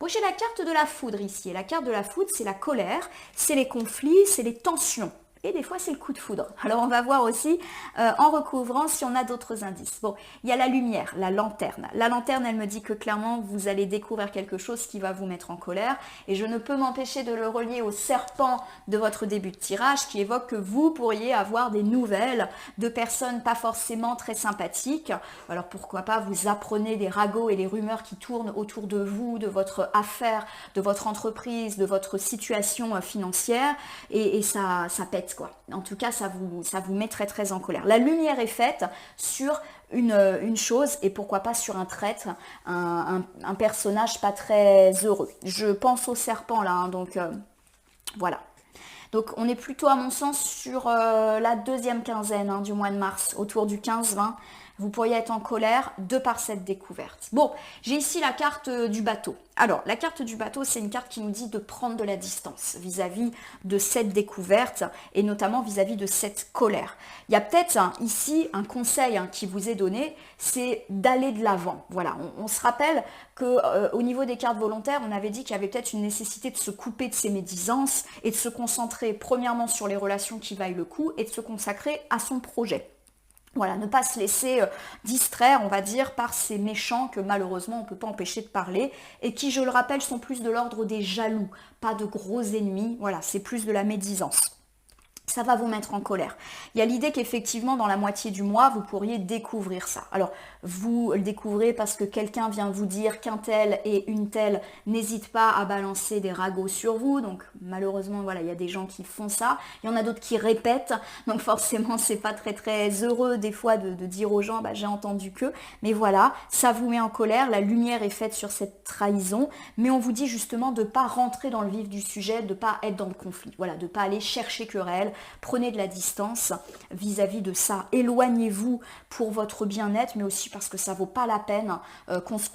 Bon, j'ai la carte de la foudre ici, et la carte de la foudre, c'est la colère, c'est les conflits, c'est les tensions. Et des fois, c'est le coup de foudre. Alors, on va voir aussi, en recouvrant, si on a d'autres indices. Bon, il y a la lumière, la lanterne. La lanterne, elle me dit que clairement, vous allez découvrir quelque chose qui va vous mettre en colère. Et je ne peux m'empêcher de le relier au serpent de votre début de tirage, qui évoque que vous pourriez avoir des nouvelles de personnes pas forcément très sympathiques. Alors, pourquoi pas, vous apprenez des ragots et les rumeurs qui tournent autour de vous, de votre affaire, de votre entreprise, de votre situation financière. Et ça pète. Quoi. En tout cas, ça vous met très très en colère. La lumière est faite sur une chose et pourquoi pas sur un traître, un personnage pas très heureux. Je pense au serpent là, hein, donc voilà. Donc on est plutôt à mon sens sur la deuxième quinzaine hein, du mois de mars, autour du 15-20. Vous pourriez être en colère de par cette découverte. Bon, j'ai ici la carte du bateau. Alors, la carte du bateau, c'est une carte qui nous dit de prendre de la distance vis-à-vis de cette découverte et notamment vis-à-vis de cette colère. Il y a peut-être ici un conseil qui vous est donné, c'est d'aller de l'avant. Voilà, on se rappelle qu'au niveau des cartes volontaires, on avait dit qu'il y avait peut-être une nécessité de se couper de ces médisances et de se concentrer premièrement sur les relations qui vaillent le coup et de se consacrer à son projet. Voilà, ne pas se laisser distraire, on va dire, par ces méchants que malheureusement on ne peut pas empêcher de parler et qui, je le rappelle, sont plus de l'ordre des jaloux, pas de gros ennemis. Voilà, c'est plus de la médisance. Ça va vous mettre en colère. Il y a l'idée qu'effectivement, dans la moitié du mois, vous pourriez découvrir ça. Alors, vous le découvrez parce que quelqu'un vient vous dire qu'un tel et une telle n'hésitent pas à balancer des ragots sur vous. Donc, malheureusement, voilà, il y a des gens qui font ça. Il y en a d'autres qui répètent. Donc, forcément, c'est pas très, très heureux, des fois, de dire aux gens, bah, j'ai entendu que. Mais voilà, ça vous met en colère. La lumière est faite sur cette trahison. Mais on vous dit justement de ne pas rentrer dans le vif du sujet, de ne pas être dans le conflit. Voilà, de ne pas aller chercher querelle. Prenez de la distance vis-à-vis de ça. Éloignez-vous pour votre bien-être, mais aussi parce que ça ne vaut pas la peine qu'on se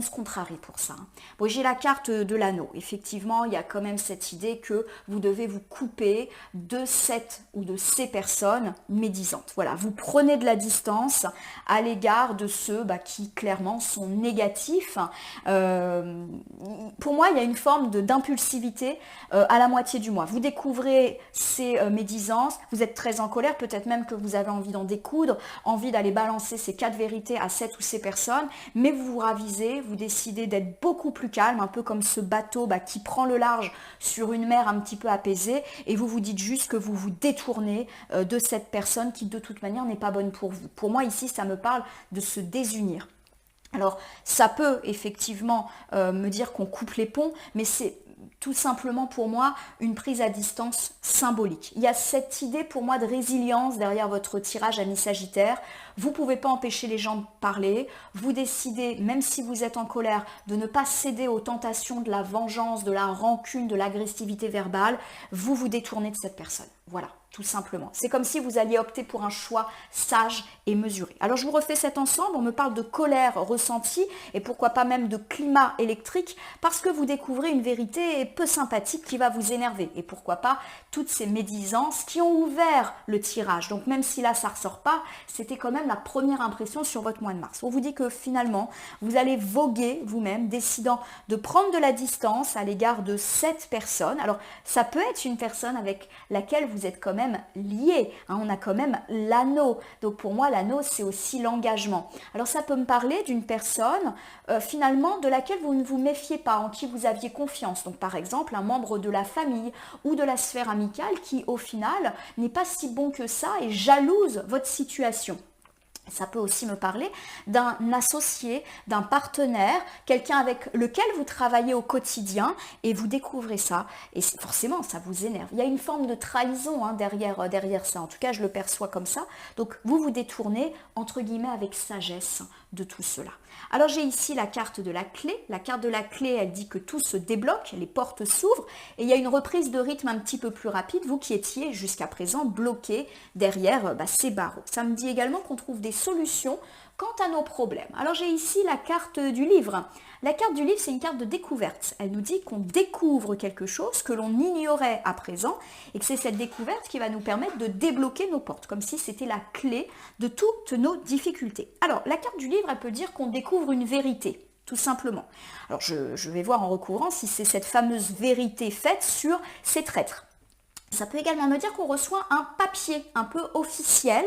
contrarie pour ça. Bon, j'ai la carte de l'anneau. Effectivement, il y a quand même cette idée que vous devez vous couper de cette ou de ces personnes médisantes. Voilà, vous prenez de la distance à l'égard de ceux qui clairement sont négatifs. Pour moi, il y a une forme d'impulsivité à la moitié du mois. Vous découvrez ces médisances, vous êtes très en colère, peut-être même que vous avez envie d'en découdre, envie d'aller balancer ces 4 vérités à cette ou ces personnes, mais vous vous ravisez, vous décidez d'être beaucoup plus calme, un peu comme ce bateau qui prend le large sur une mer un petit peu apaisée, et vous vous dites juste que vous vous détournez de cette personne qui de toute manière n'est pas bonne pour vous. Pour moi ici, ça me parle de se désunir. Alors, ça peut effectivement me dire qu'on coupe les ponts, mais c'est tout simplement pour moi une prise à distance symbolique. Il y a cette idée pour moi de résilience derrière votre tirage ami Sagittaire. Vous ne pouvez pas empêcher les gens de parler. Vous décidez, même si vous êtes en colère, de ne pas céder aux tentations de la vengeance, de la rancune, de l'agressivité verbale. Vous vous détournez de cette personne. Voilà, tout simplement. C'est comme si vous alliez opter pour un choix sage et mesuré. Alors je vous refais cet ensemble, on me parle de colère ressentie et pourquoi pas même de climat électrique parce que vous découvrez une vérité peu sympathique qui va vous énerver. Et pourquoi pas toutes ces médisances qui ont ouvert le tirage. Donc même si là ça ne ressort pas, c'était quand même la première impression sur votre mois de mars. On vous dit que finalement, vous allez voguer vous-même, décidant de prendre de la distance à l'égard de cette personne. Alors ça peut être une personne avec laquelle vous êtes quand même lié. On a quand même l'anneau. Donc pour moi, l'anneau, c'est aussi l'engagement. Alors ça peut me parler d'une personne finalement de laquelle vous ne vous méfiez pas, en qui vous aviez confiance. Donc par exemple, un membre de la famille ou de la sphère amicale qui au final n'est pas si bon que ça et jalouse votre situation. Ça peut aussi me parler d'un associé, d'un partenaire, quelqu'un avec lequel vous travaillez au quotidien et vous découvrez ça. Et forcément, ça vous énerve. Il y a une forme de trahison derrière ça. En tout cas, je le perçois comme ça. Donc, vous vous détournez, entre guillemets, avec sagesse de tout cela. Alors, j'ai ici la carte de la clé. La carte de la clé, elle dit que tout se débloque, les portes s'ouvrent et il y a une reprise de rythme un petit peu plus rapide, vous qui étiez jusqu'à présent bloqué derrière ces barreaux. Ça me dit également qu'on trouve des solutions quant à nos problèmes. Alors j'ai ici la carte du livre. La carte du livre, c'est une carte de découverte. Elle nous dit qu'on découvre quelque chose que l'on ignorait à présent et que c'est cette découverte qui va nous permettre de débloquer nos portes, comme si c'était la clé de toutes nos difficultés. Alors la carte du livre, elle peut dire qu'on découvre une vérité. Tout simplement. Alors je vais voir en recouvrant si c'est cette fameuse vérité faite sur ces traîtres. Ça peut également me dire qu'on reçoit un papier un peu officiel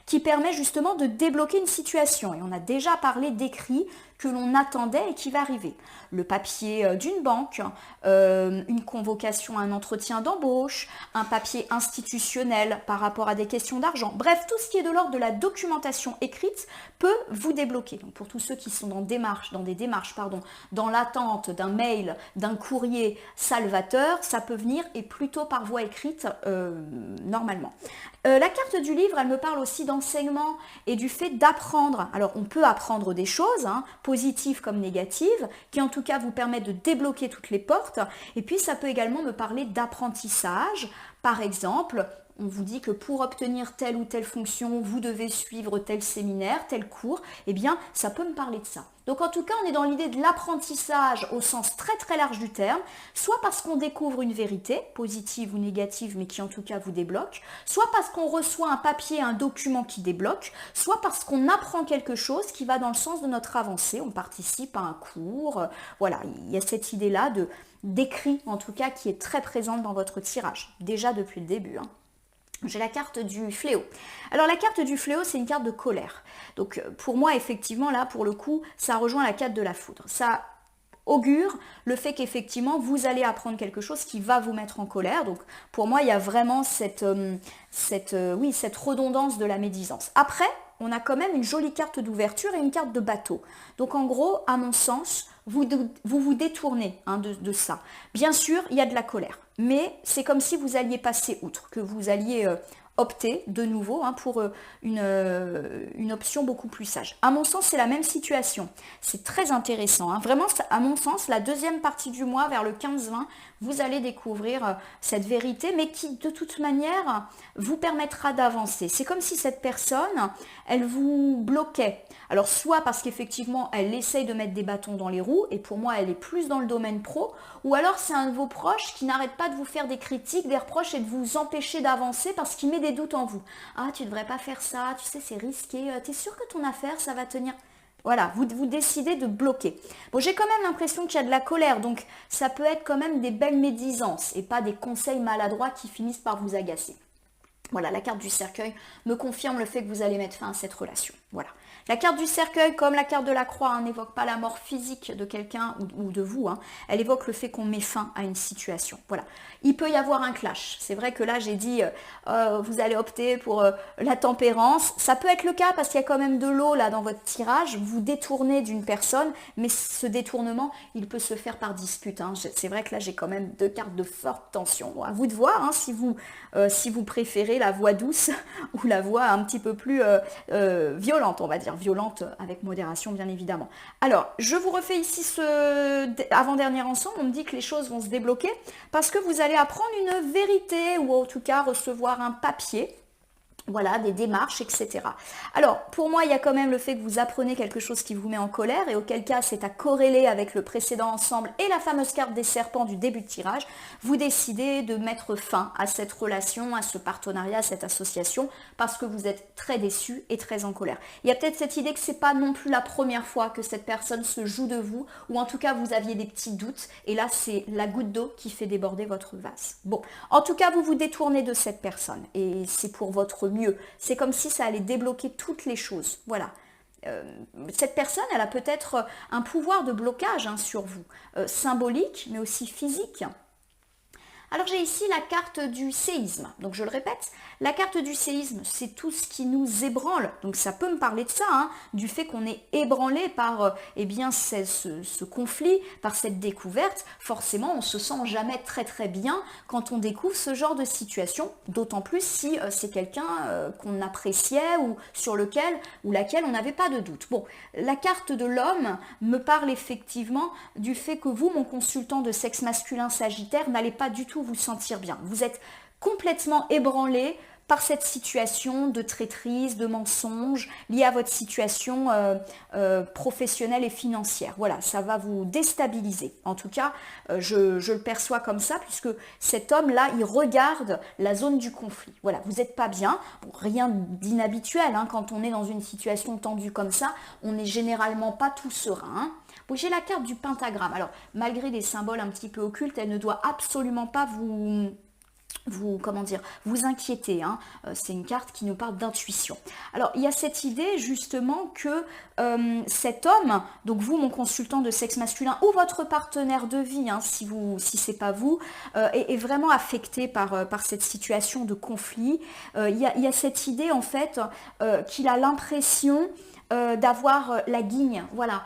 qui permet justement de débloquer une situation. Et on a déjà parlé d'écrits que l'on attendait et qui va arriver. Le papier d'une banque, une convocation à un entretien d'embauche, un papier institutionnel par rapport à des questions d'argent. Bref, tout ce qui est de l'ordre de la documentation écrite peut vous débloquer. Donc pour tous ceux qui sont dans des démarches, dans l'attente d'un mail, d'un courrier salvateur, ça peut venir et plutôt par voie écrite normalement. La carte du livre, elle me parle aussi d'enseignement et du fait d'apprendre. Alors on peut apprendre des choses, positives comme négatives, qui en tout cas vous permettent de débloquer toutes les portes. Et puis ça peut également me parler d'apprentissage. Par exemple, on vous dit que pour obtenir telle ou telle fonction, vous devez suivre tel séminaire, tel cours, eh bien, ça peut me parler de ça. Donc en tout cas, on est dans l'idée de l'apprentissage au sens très très large du terme, soit parce qu'on découvre une vérité, positive ou négative, mais qui en tout cas vous débloque, soit parce qu'on reçoit un papier, un document qui débloque, soit parce qu'on apprend quelque chose qui va dans le sens de notre avancée, on participe à un cours, voilà, il y a cette idée-là d'écrit en tout cas qui est très présente dans votre tirage, déjà depuis le début, hein. J'ai la carte du fléau. Alors la carte du fléau, c'est une carte de colère. Donc pour moi, effectivement, là, pour le coup, ça rejoint la carte de la foudre. Ça augure le fait qu'effectivement, vous allez apprendre quelque chose qui va vous mettre en colère. Donc pour moi, il y a vraiment cette redondance de la médisance. Après, on a quand même une jolie carte d'ouverture et une carte de bateau. Donc en gros, à mon sens, vous vous détournez de ça. Bien sûr, il y a de la colère, mais c'est comme si vous alliez passer outre, que vous alliez opter de nouveau pour une option beaucoup plus sage. À mon sens, c'est la même situation. C'est très intéressant. Vraiment, à mon sens, la deuxième partie du mois, vers le 15-20, vous allez découvrir cette vérité, mais qui, de toute manière, vous permettra d'avancer. C'est comme si cette personne, elle vous bloquait. Alors, soit parce qu'effectivement, elle essaye de mettre des bâtons dans les roues, et pour moi, elle est plus dans le domaine pro, ou alors c'est un de vos proches qui n'arrête pas de vous faire des critiques, des reproches et de vous empêcher d'avancer parce qu'il met des doutes en vous. Ah, tu ne devrais pas faire ça, tu sais, c'est risqué, tu es sûr que ton affaire, ça va tenir... Voilà, vous décidez de bloquer. Bon, j'ai quand même l'impression qu'il y a de la colère, donc ça peut être quand même des belles médisances et pas des conseils maladroits qui finissent par vous agacer. Voilà, la carte du cercueil me confirme le fait que vous allez mettre fin à cette relation. Voilà. La carte du cercueil, comme la carte de la croix, n'évoque pas la mort physique de quelqu'un ou de vous. Elle évoque le fait qu'on met fin à une situation. Voilà. Il peut y avoir un clash. C'est vrai que là, j'ai dit, vous allez opter pour la tempérance. Ça peut être le cas parce qu'il y a quand même de l'eau là dans votre tirage. Vous détournez d'une personne, mais ce détournement, il peut se faire par dispute. C'est vrai que là, j'ai quand même deux cartes de forte tension. Bon, à vous de voir si vous préférez la voix douce ou la voix un petit peu plus violente, on va dire. Violente avec modération, bien évidemment. Alors, je vous refais ici ce avant-dernier ensemble. On me dit que les choses vont se débloquer parce que vous allez apprendre une vérité ou en tout cas recevoir un papier. Voilà, des démarches, etc. Alors, pour moi, il y a quand même le fait que vous apprenez quelque chose qui vous met en colère et auquel cas c'est à corréler avec le précédent ensemble et la fameuse carte des serpents du début de tirage. Vous décidez de mettre fin à cette relation, à ce partenariat, à cette association parce que vous êtes très déçu et très en colère. Il y a peut-être cette idée que c'est pas non plus la première fois que cette personne se joue de vous ou en tout cas vous aviez des petits doutes et là c'est la goutte d'eau qui fait déborder votre vase. Bon, en tout cas vous vous détournez de cette personne et c'est pour votre mieux. C'est comme si ça allait débloquer toutes les choses. Voilà. Cette personne, elle a peut-être un pouvoir de blocage sur vous, symbolique, mais aussi physique. Alors j'ai ici la carte du séisme. Donc je le répète, la carte du séisme, c'est tout ce qui nous ébranle. Donc ça peut me parler de ça, du fait qu'on est ébranlé par ce conflit, par cette découverte. Forcément, on se sent jamais très très bien quand on découvre ce genre de situation. D'autant plus si c'est quelqu'un qu'on appréciait ou sur lequel ou laquelle on n'avait pas de doute. Bon, la carte de l'homme me parle effectivement du fait que vous, mon consultant de sexe masculin Sagittaire, n'allez pas du tout vous sentir bien. Vous êtes complètement ébranlé par cette situation de traîtrise, de mensonge liée à votre situation professionnelle et financière. Voilà, ça va vous déstabiliser. En tout cas, je le perçois comme ça, puisque cet homme-là, il regarde la zone du conflit. Voilà, vous n'êtes pas bien. Bon, rien d'inhabituel, quand on est dans une situation tendue comme ça, on n'est généralement pas tout serein. Bon, j'ai la carte du pentagramme. Alors, malgré des symboles un petit peu occultes, elle ne doit absolument pas vous inquiéter. C'est une carte qui nous parle d'intuition. Alors, il y a cette idée justement que cet homme, donc vous, mon consultant de sexe masculin, ou votre partenaire de vie, si c'est pas vous, est vraiment affecté par cette situation de conflit. Il y a cette idée en fait qu'il a l'impression d'avoir la guigne. Voilà,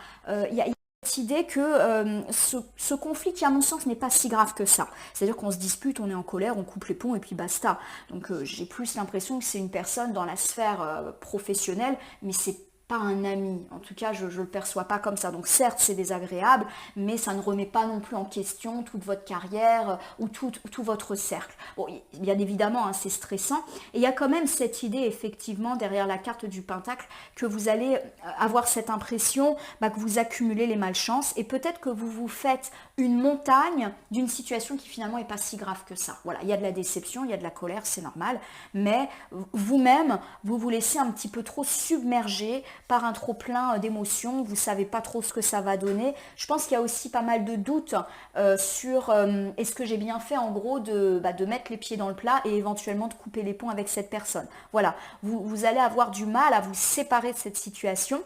il y a cette idée que ce conflit qui à mon sens n'est pas si grave que ça. C'est-à-dire qu'on se dispute, on est en colère, on coupe les ponts et puis basta. Donc j'ai plus l'impression que c'est une personne dans la sphère professionnelle, mais c'est pas un ami. En tout cas, je ne le perçois pas comme ça. Donc certes, c'est désagréable, mais ça ne remet pas non plus en question toute votre carrière ou tout votre cercle. Bon, bien évidemment, hein, c'est stressant. Et il y a quand même cette idée, effectivement, derrière la carte du Pentacle, que vous allez avoir cette impression que vous accumulez les malchances et peut-être que vous vous faites une montagne d'une situation qui finalement n'est pas si grave que ça. Voilà, il y a de la déception, il y a de la colère, c'est normal, mais vous-même, vous vous laissez un petit peu trop submerger par un trop-plein d'émotions, vous ne savez pas trop ce que ça va donner. Je pense qu'il y a aussi pas mal de doutes sur est-ce que j'ai bien fait en gros de mettre les pieds dans le plat et éventuellement de couper les ponts avec cette personne. Voilà, vous allez avoir du mal à vous séparer de cette situation.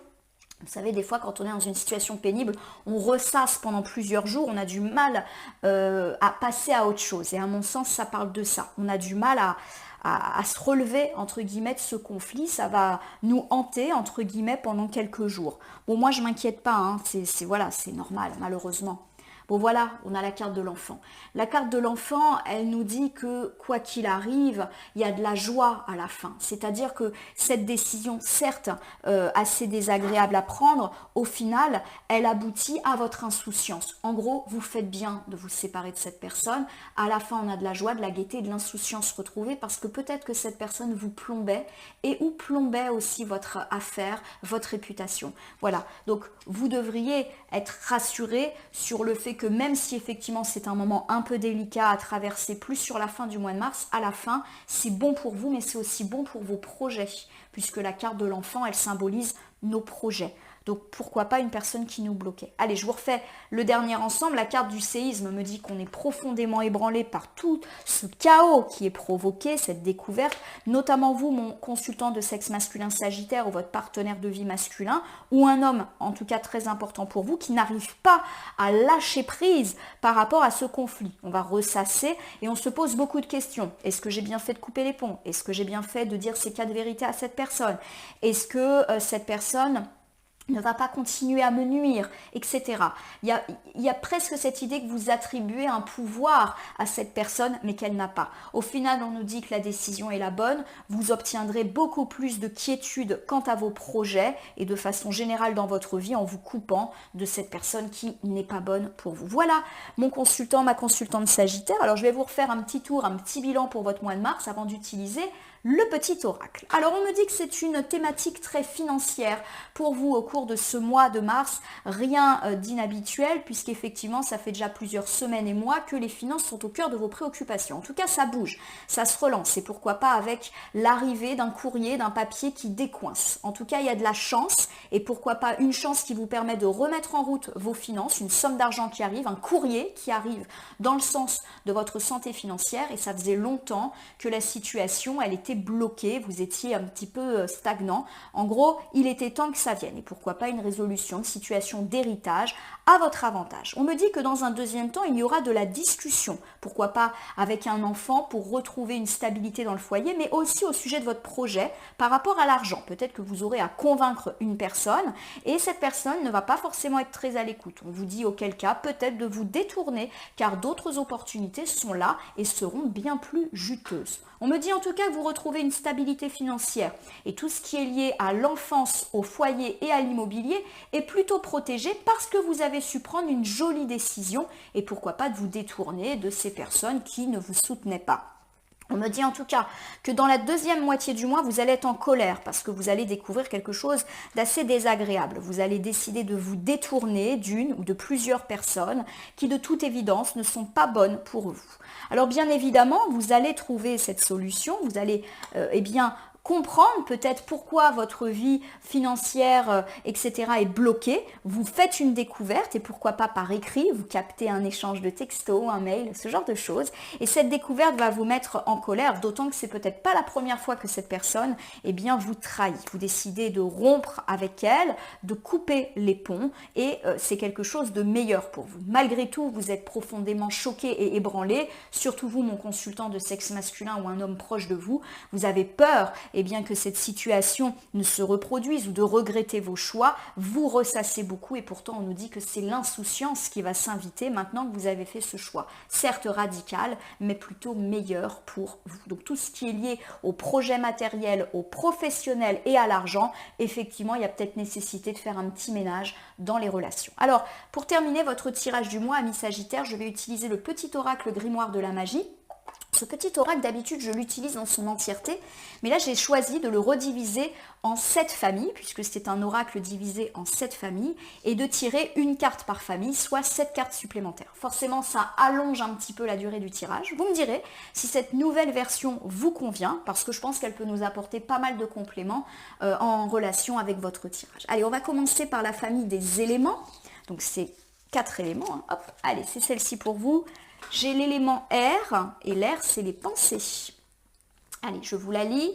Vous savez, des fois, quand on est dans une situation pénible, on ressasse pendant plusieurs jours, on a du mal à passer à autre chose. Et à mon sens, ça parle de ça. On a du mal à se relever, entre guillemets, de ce conflit. Ça va nous hanter, entre guillemets, pendant quelques jours. Bon, moi, je ne m'inquiète pas, hein. Voilà, c'est normal, malheureusement. Bon voilà, on a la carte de l'enfant. La carte de l'enfant, elle nous dit que quoi qu'il arrive, il y a de la joie à la fin. C'est-à-dire que cette décision, certes assez désagréable à prendre, au final, elle aboutit à votre insouciance. En gros, vous faites bien de vous séparer de cette personne. À la fin, on a de la joie, de la gaieté, de l'insouciance retrouvée parce que peut-être que cette personne vous plombait et ou plombait aussi votre affaire, votre réputation. Voilà, donc vous devriez être rassuré sur le fait que même si effectivement c'est un moment un peu délicat à traverser plus sur la fin du mois de mars, à la fin c'est bon pour vous mais c'est aussi bon pour vos projets puisque la carte de l'enfant elle symbolise nos projets. Donc pourquoi pas une personne qui nous bloquait. Allez, je vous refais le dernier ensemble. La carte du séisme me dit qu'on est profondément ébranlé par tout ce chaos qui est provoqué, cette découverte. Notamment vous, mon consultant de sexe masculin sagittaire ou votre partenaire de vie masculin ou un homme, en tout cas très important pour vous, qui n'arrive pas à lâcher prise par rapport à ce conflit. On va ressasser et on se pose beaucoup de questions. Est-ce que j'ai bien fait de couper les ponts? Est-ce que j'ai bien fait de dire ces 4 vérités à cette personne? Est-ce que cette personne ne va pas continuer à me nuire, etc. Il y a presque cette idée que vous attribuez un pouvoir à cette personne, mais qu'elle n'a pas. Au final, on nous dit que la décision est la bonne, vous obtiendrez beaucoup plus de quiétude quant à vos projets et de façon générale dans votre vie en vous coupant de cette personne qui n'est pas bonne pour vous. Voilà mon consultant, ma consultante Sagittaire. Alors je vais vous refaire un petit tour, un petit bilan pour votre mois de mars avant d'utiliser le petit oracle. Alors on me dit que c'est une thématique très financière pour vous au cours de ce mois de mars, rien d'inhabituel puisqu'effectivement ça fait déjà plusieurs semaines et mois que les finances sont au cœur de vos préoccupations. En tout cas ça bouge, ça se relance et pourquoi pas avec l'arrivée d'un courrier, d'un papier qui décoince. En tout cas il y a de la chance et pourquoi pas une chance qui vous permet de remettre en route vos finances, une somme d'argent qui arrive, un courrier qui arrive dans le sens de votre santé financière et ça faisait longtemps que la situation elle était bloqué, vous étiez un petit peu stagnant. En gros, il était temps que ça vienne. Et pourquoi pas une résolution de situation d'héritage à votre avantage. On me dit que dans un deuxième temps, il y aura de la discussion. Pourquoi pas avec un enfant pour retrouver une stabilité dans le foyer, mais aussi au sujet de votre projet par rapport à l'argent. Peut-être que vous aurez à convaincre une personne et cette personne ne va pas forcément être très à l'écoute. On vous dit auquel cas peut-être de vous détourner car d'autres opportunités sont là et seront bien plus juteuses. On me dit en tout cas que vous retrouvez une stabilité financière et tout ce qui est lié à l'enfance, au foyer et à l'immobilier est plutôt protégé parce que vous avez su prendre une jolie décision et pourquoi pas de vous détourner de ces personnes qui ne vous soutenaient pas. On me dit en tout cas que dans la deuxième moitié du mois, vous allez être en colère parce que vous allez découvrir quelque chose d'assez désagréable. Vous allez décider de vous détourner d'une ou de plusieurs personnes qui de toute évidence ne sont pas bonnes pour vous. Alors bien évidemment, vous allez trouver cette solution, vous allez comprendre peut-être pourquoi votre vie financière, etc. est bloquée. Vous faites une découverte et pourquoi pas par écrit, vous captez un échange de textos, un mail, ce genre de choses. Et cette découverte va vous mettre en colère, d'autant que c'est peut-être pas la première fois que cette personne vous trahit. Vous décidez de rompre avec elle, de couper les ponts et c'est quelque chose de meilleur pour vous. Malgré tout, vous êtes profondément choqué et ébranlé, surtout vous, mon consultant de sexe masculin ou un homme proche de vous. Vous avez peur eh bien, que cette situation ne se reproduise ou de regretter vos choix, vous ressassez beaucoup et pourtant on nous dit que c'est l'insouciance qui va s'inviter maintenant que vous avez fait ce choix. Certes radical, mais plutôt meilleur pour vous. Donc tout ce qui est lié au projet matériel, au professionnel et à l'argent, effectivement, il y a peut-être nécessité de faire un petit ménage dans les relations. Alors, pour terminer votre tirage du mois, amis Sagittaire, je vais utiliser le petit oracle grimoire de la magie. Ce petit oracle, d'habitude, je l'utilise dans son entièreté, mais là, j'ai choisi de le rediviser en 7 familles, puisque c'est un oracle divisé en 7 familles, et de tirer une carte par famille, soit 7 cartes supplémentaires. Forcément, ça allonge un petit peu la durée du tirage. Vous me direz si cette nouvelle version vous convient, parce que je pense qu'elle peut nous apporter pas mal de compléments en relation avec votre tirage. Allez, on va commencer par la famille des éléments. Donc, c'est 4 éléments. Hein. Hop, allez, c'est celle-ci pour vous. J'ai l'élément air, et l'air, c'est les pensées. Allez, je vous la lis.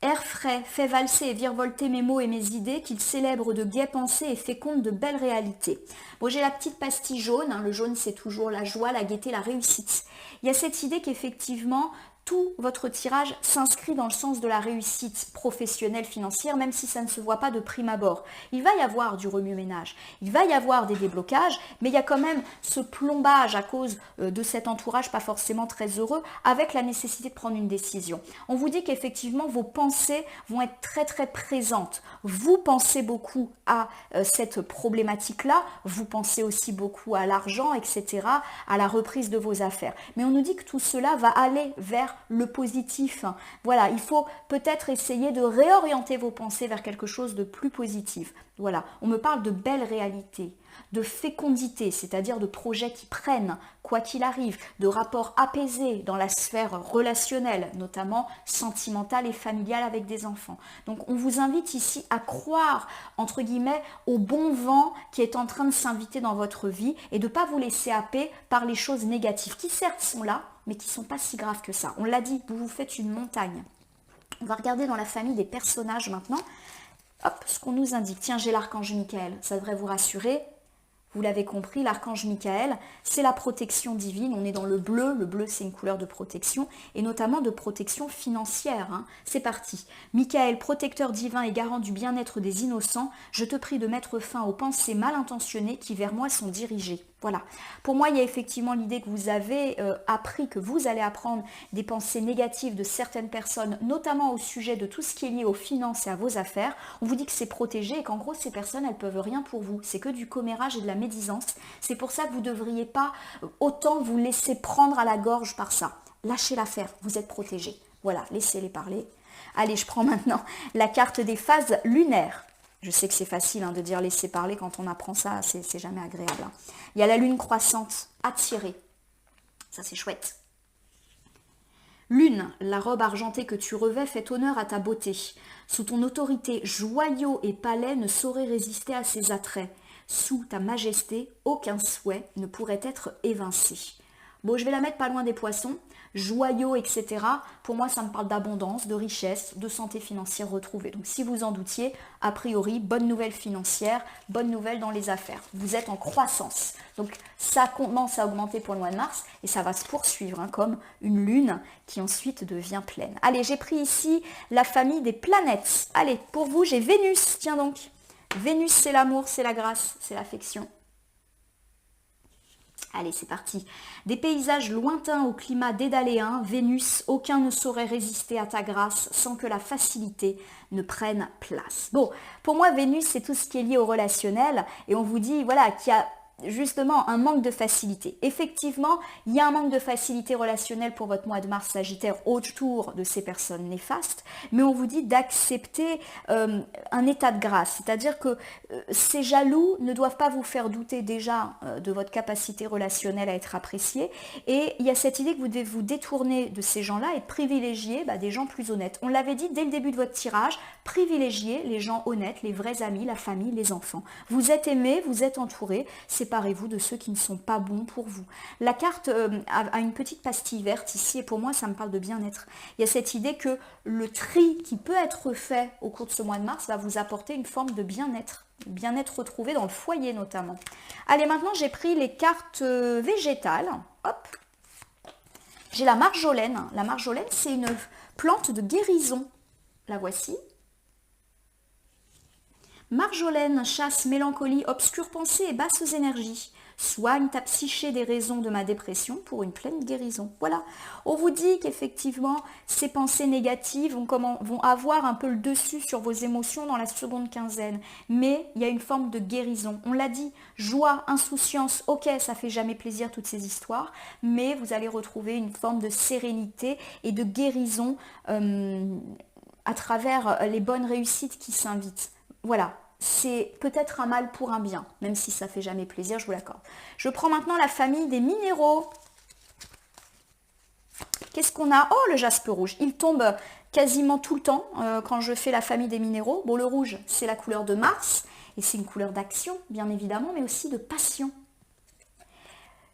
Air frais, fait valser et virevolter mes mots et mes idées, qu'il célèbre de gaies pensées et féconde de belles réalités. Bon, j'ai la petite pastille jaune. Hein. Le jaune, c'est toujours la joie, la gaieté, la réussite. Il y a cette idée qu'effectivement, tout votre tirage s'inscrit dans le sens de la réussite professionnelle, financière, même si ça ne se voit pas de prime abord. Il va y avoir du remue-ménage, il va y avoir des déblocages, mais il y a quand même ce plombage à cause de cet entourage pas forcément très heureux, avec la nécessité de prendre une décision. On vous dit qu'effectivement, vos pensées vont être très très présentes. Vous pensez beaucoup à cette problématique-là, vous pensez aussi beaucoup à l'argent, etc., à la reprise de vos affaires. Mais on nous dit que tout cela va aller vers le positif. Voilà, il faut peut-être essayer de réorienter vos pensées vers quelque chose de plus positif. Voilà, on me parle de belles réalités, de fécondité, c'est-à-dire de projets qui prennent, quoi qu'il arrive, de rapports apaisés dans la sphère relationnelle, notamment sentimentale et familiale avec des enfants. Donc on vous invite ici à croire, entre guillemets, au bon vent qui est en train de s'inviter dans votre vie et de ne pas vous laisser happer par les choses négatives qui certes sont là, mais qui ne sont pas si graves que ça. On l'a dit, vous vous faites une montagne. On va regarder dans la famille des personnages maintenant. Hop, ce qu'on nous indique. Tiens, j'ai l'archange Michael, ça devrait vous rassurer. Vous l'avez compris, l'archange Michael, c'est la protection divine. On est dans le bleu. Le bleu, c'est une couleur de protection, et notamment de protection financière. Hein. C'est parti. Michael, protecteur divin et garant du bien-être des innocents, je te prie de mettre fin aux pensées mal intentionnées qui vers moi sont dirigées. Voilà. Pour moi, il y a effectivement l'idée que vous avez appris, que vous allez apprendre des pensées négatives de certaines personnes, notamment au sujet de tout ce qui est lié aux finances et à vos affaires. On vous dit que c'est protégé et qu'en gros, ces personnes, elles peuvent rien pour vous. C'est que du commérage et de la médisance. C'est pour ça que vous ne devriez pas autant vous laisser prendre à la gorge par ça. Lâchez l'affaire, vous êtes protégé. Voilà, laissez-les parler. Allez, je prends maintenant la carte des phases lunaires. Je sais que c'est facile de dire laisser parler quand on apprend ça, c'est jamais agréable. Hein. Il y a la lune croissante, attirée. Ça, c'est chouette. Lune, la robe argentée que tu revêts fait honneur à ta beauté. Sous ton autorité, joyaux et palais ne sauraient résister à ses attraits. Sous ta majesté, aucun souhait ne pourrait être évincé. Bon, je vais la mettre pas loin des poissons. Joyaux, etc. Pour moi, ça me parle d'abondance, de richesse, de santé financière retrouvée. Donc, si vous en doutiez, a priori, bonne nouvelle financière, bonne nouvelle dans les affaires. Vous êtes en croissance. Donc, ça commence à augmenter pour le mois de mars et ça va se poursuivre comme une lune qui ensuite devient pleine. Allez, j'ai pris ici la famille des planètes. Allez, pour vous, j'ai Vénus. Tiens donc. Vénus, c'est l'amour, c'est la grâce, c'est l'affection. Allez, c'est parti. Des paysages lointains au climat dédaléen, Vénus, aucun ne saurait résister à ta grâce sans que la facilité ne prenne place. Bon, pour moi, Vénus, c'est tout ce qui est lié au relationnel et on vous dit, voilà, qu'il y a justement un manque de facilité. Effectivement, il y a un manque de facilité relationnelle pour votre mois de mars Sagittaire autour de ces personnes néfastes, mais on vous dit d'accepter un état de grâce, c'est-à-dire que ces jaloux ne doivent pas vous faire douter déjà de votre capacité relationnelle à être appréciée, et il y a cette idée que vous devez vous détourner de ces gens-là et privilégier des gens plus honnêtes. On l'avait dit dès le début de votre tirage, privilégiez les gens honnêtes, les vrais amis, la famille, les enfants. Vous êtes aimé, vous êtes entouré, séparez-vous de ceux qui ne sont pas bons pour vous. La carte a une petite pastille verte ici et pour moi ça me parle de bien-être. Il y a cette idée que le tri qui peut être fait au cours de ce mois de mars va vous apporter une forme de bien-être retrouvé dans le foyer notamment. Allez, maintenant j'ai pris les cartes végétales. Hop. J'ai la marjolaine. La marjolaine, c'est une plante de guérison. La voici. Marjolaine chasse mélancolie, obscure pensée et basses énergies. Soigne ta psyché des raisons de ma dépression pour une pleine guérison. Voilà, on vous dit qu'effectivement, ces pensées négatives vont avoir un peu le dessus sur vos émotions dans la seconde quinzaine. Mais il y a une forme de guérison. On l'a dit, joie, insouciance, ok, ça fait jamais plaisir toutes ces histoires, mais vous allez retrouver une forme de sérénité et de guérison à travers les bonnes réussites qui s'invitent. Voilà, c'est peut-être un mal pour un bien, même si ça fait jamais plaisir, je vous l'accorde. Je prends maintenant la famille des minéraux. Qu'est-ce qu'on a? Oh, le jaspe rouge. Il tombe quasiment tout le temps quand je fais la famille des minéraux. Bon, le rouge, c'est la couleur de Mars, et c'est une couleur d'action, bien évidemment, mais aussi de passion.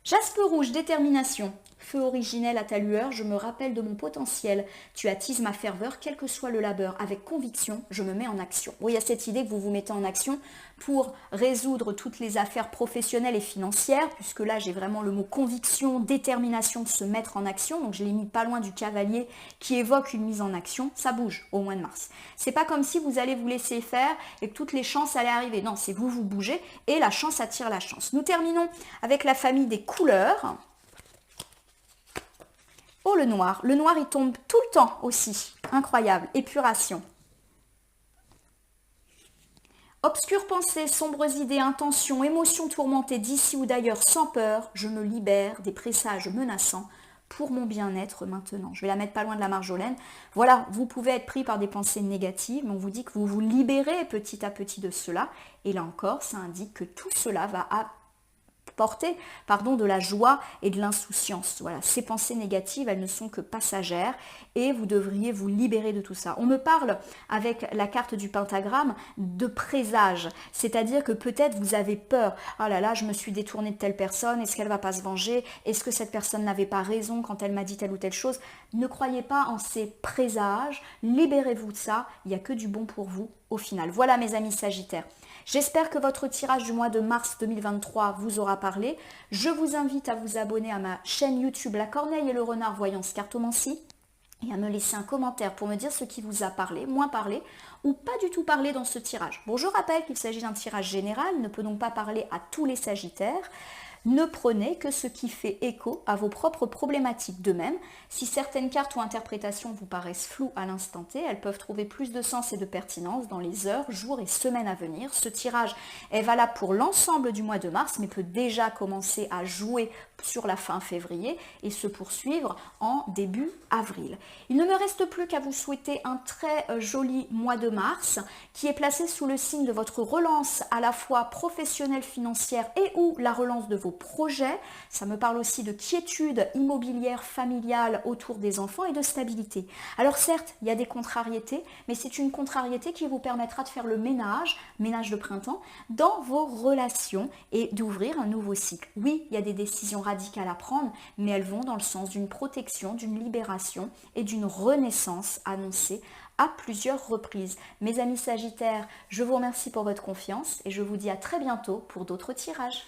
Jaspe rouge, détermination. Feu originel à ta lueur, je me rappelle de mon potentiel. Tu attises ma ferveur, quel que soit le labeur. Avec conviction, je me mets en action. Bon, il y a cette idée que vous vous mettez en action pour résoudre toutes les affaires professionnelles et financières, puisque là, j'ai vraiment le mot conviction, détermination de se mettre en action. Donc, je l'ai mis pas loin du cavalier qui évoque une mise en action. Ça bouge au mois de mars. C'est pas comme si vous allez vous laisser faire et que toutes les chances allaient arriver. Non, c'est vous bougez et la chance attire la chance. Nous terminons avec la famille des couleurs. Oh, le noir. Le noir, il tombe tout le temps aussi. Incroyable. Épuration. Obscures pensées, sombres idées, intentions, émotions tourmentées d'ici ou d'ailleurs sans peur, je me libère des présages menaçants pour mon bien-être maintenant. Je vais la mettre pas loin de la Marjolaine. Voilà, vous pouvez être pris par des pensées négatives, mais on vous dit que vous vous libérez petit à petit de cela. Et là encore, ça indique que tout cela va porter de la joie et de l'insouciance. Voilà, ces pensées négatives, elles ne sont que passagères et vous devriez vous libérer de tout ça. On me parle avec la carte du pentagramme de présage, c'est-à-dire que peut-être vous avez peur. Oh là là, je me suis détournée de telle personne, est-ce qu'elle va pas se venger? Est-ce que cette personne n'avait pas raison quand elle m'a dit telle ou telle chose? Ne croyez pas en ces présages, libérez-vous de ça, il n'y a que du bon pour vous au final. Voilà mes amis Sagittaires. J'espère que votre tirage du mois de mars 2023 vous aura parlé. Je vous invite à vous abonner à ma chaîne YouTube La Corneille et le Renard Voyance Cartomancie et à me laisser un commentaire pour me dire ce qui vous a parlé, moins parlé ou pas du tout parlé dans ce tirage. Bon, je rappelle qu'il s'agit d'un tirage général, ne peut donc pas parler à tous les Sagittaires. Ne prenez que ce qui fait écho à vos propres problématiques. De même, si certaines cartes ou interprétations vous paraissent floues à l'instant T, elles peuvent trouver plus de sens et de pertinence dans les heures, jours et semaines à venir. Ce tirage est valable pour l'ensemble du mois de mars, mais peut déjà commencer à jouer sur la fin février et se poursuivre en début avril. Il ne me reste plus qu'à vous souhaiter un très joli mois de mars qui est placé sous le signe de votre relance à la fois professionnelle, financière et ou la relance de vos projets. Ça me parle aussi de quiétude immobilière, familiale autour des enfants et de stabilité. Alors certes, il y a des contrariétés, mais c'est une contrariété qui vous permettra de faire le ménage de printemps, dans vos relations et d'ouvrir un nouveau cycle. Oui, il y a des décisions radicales à prendre, mais elles vont dans le sens d'une protection, d'une libération et d'une renaissance annoncée à plusieurs reprises. Mes amis Sagittaires, je vous remercie pour votre confiance et je vous dis à très bientôt pour d'autres tirages.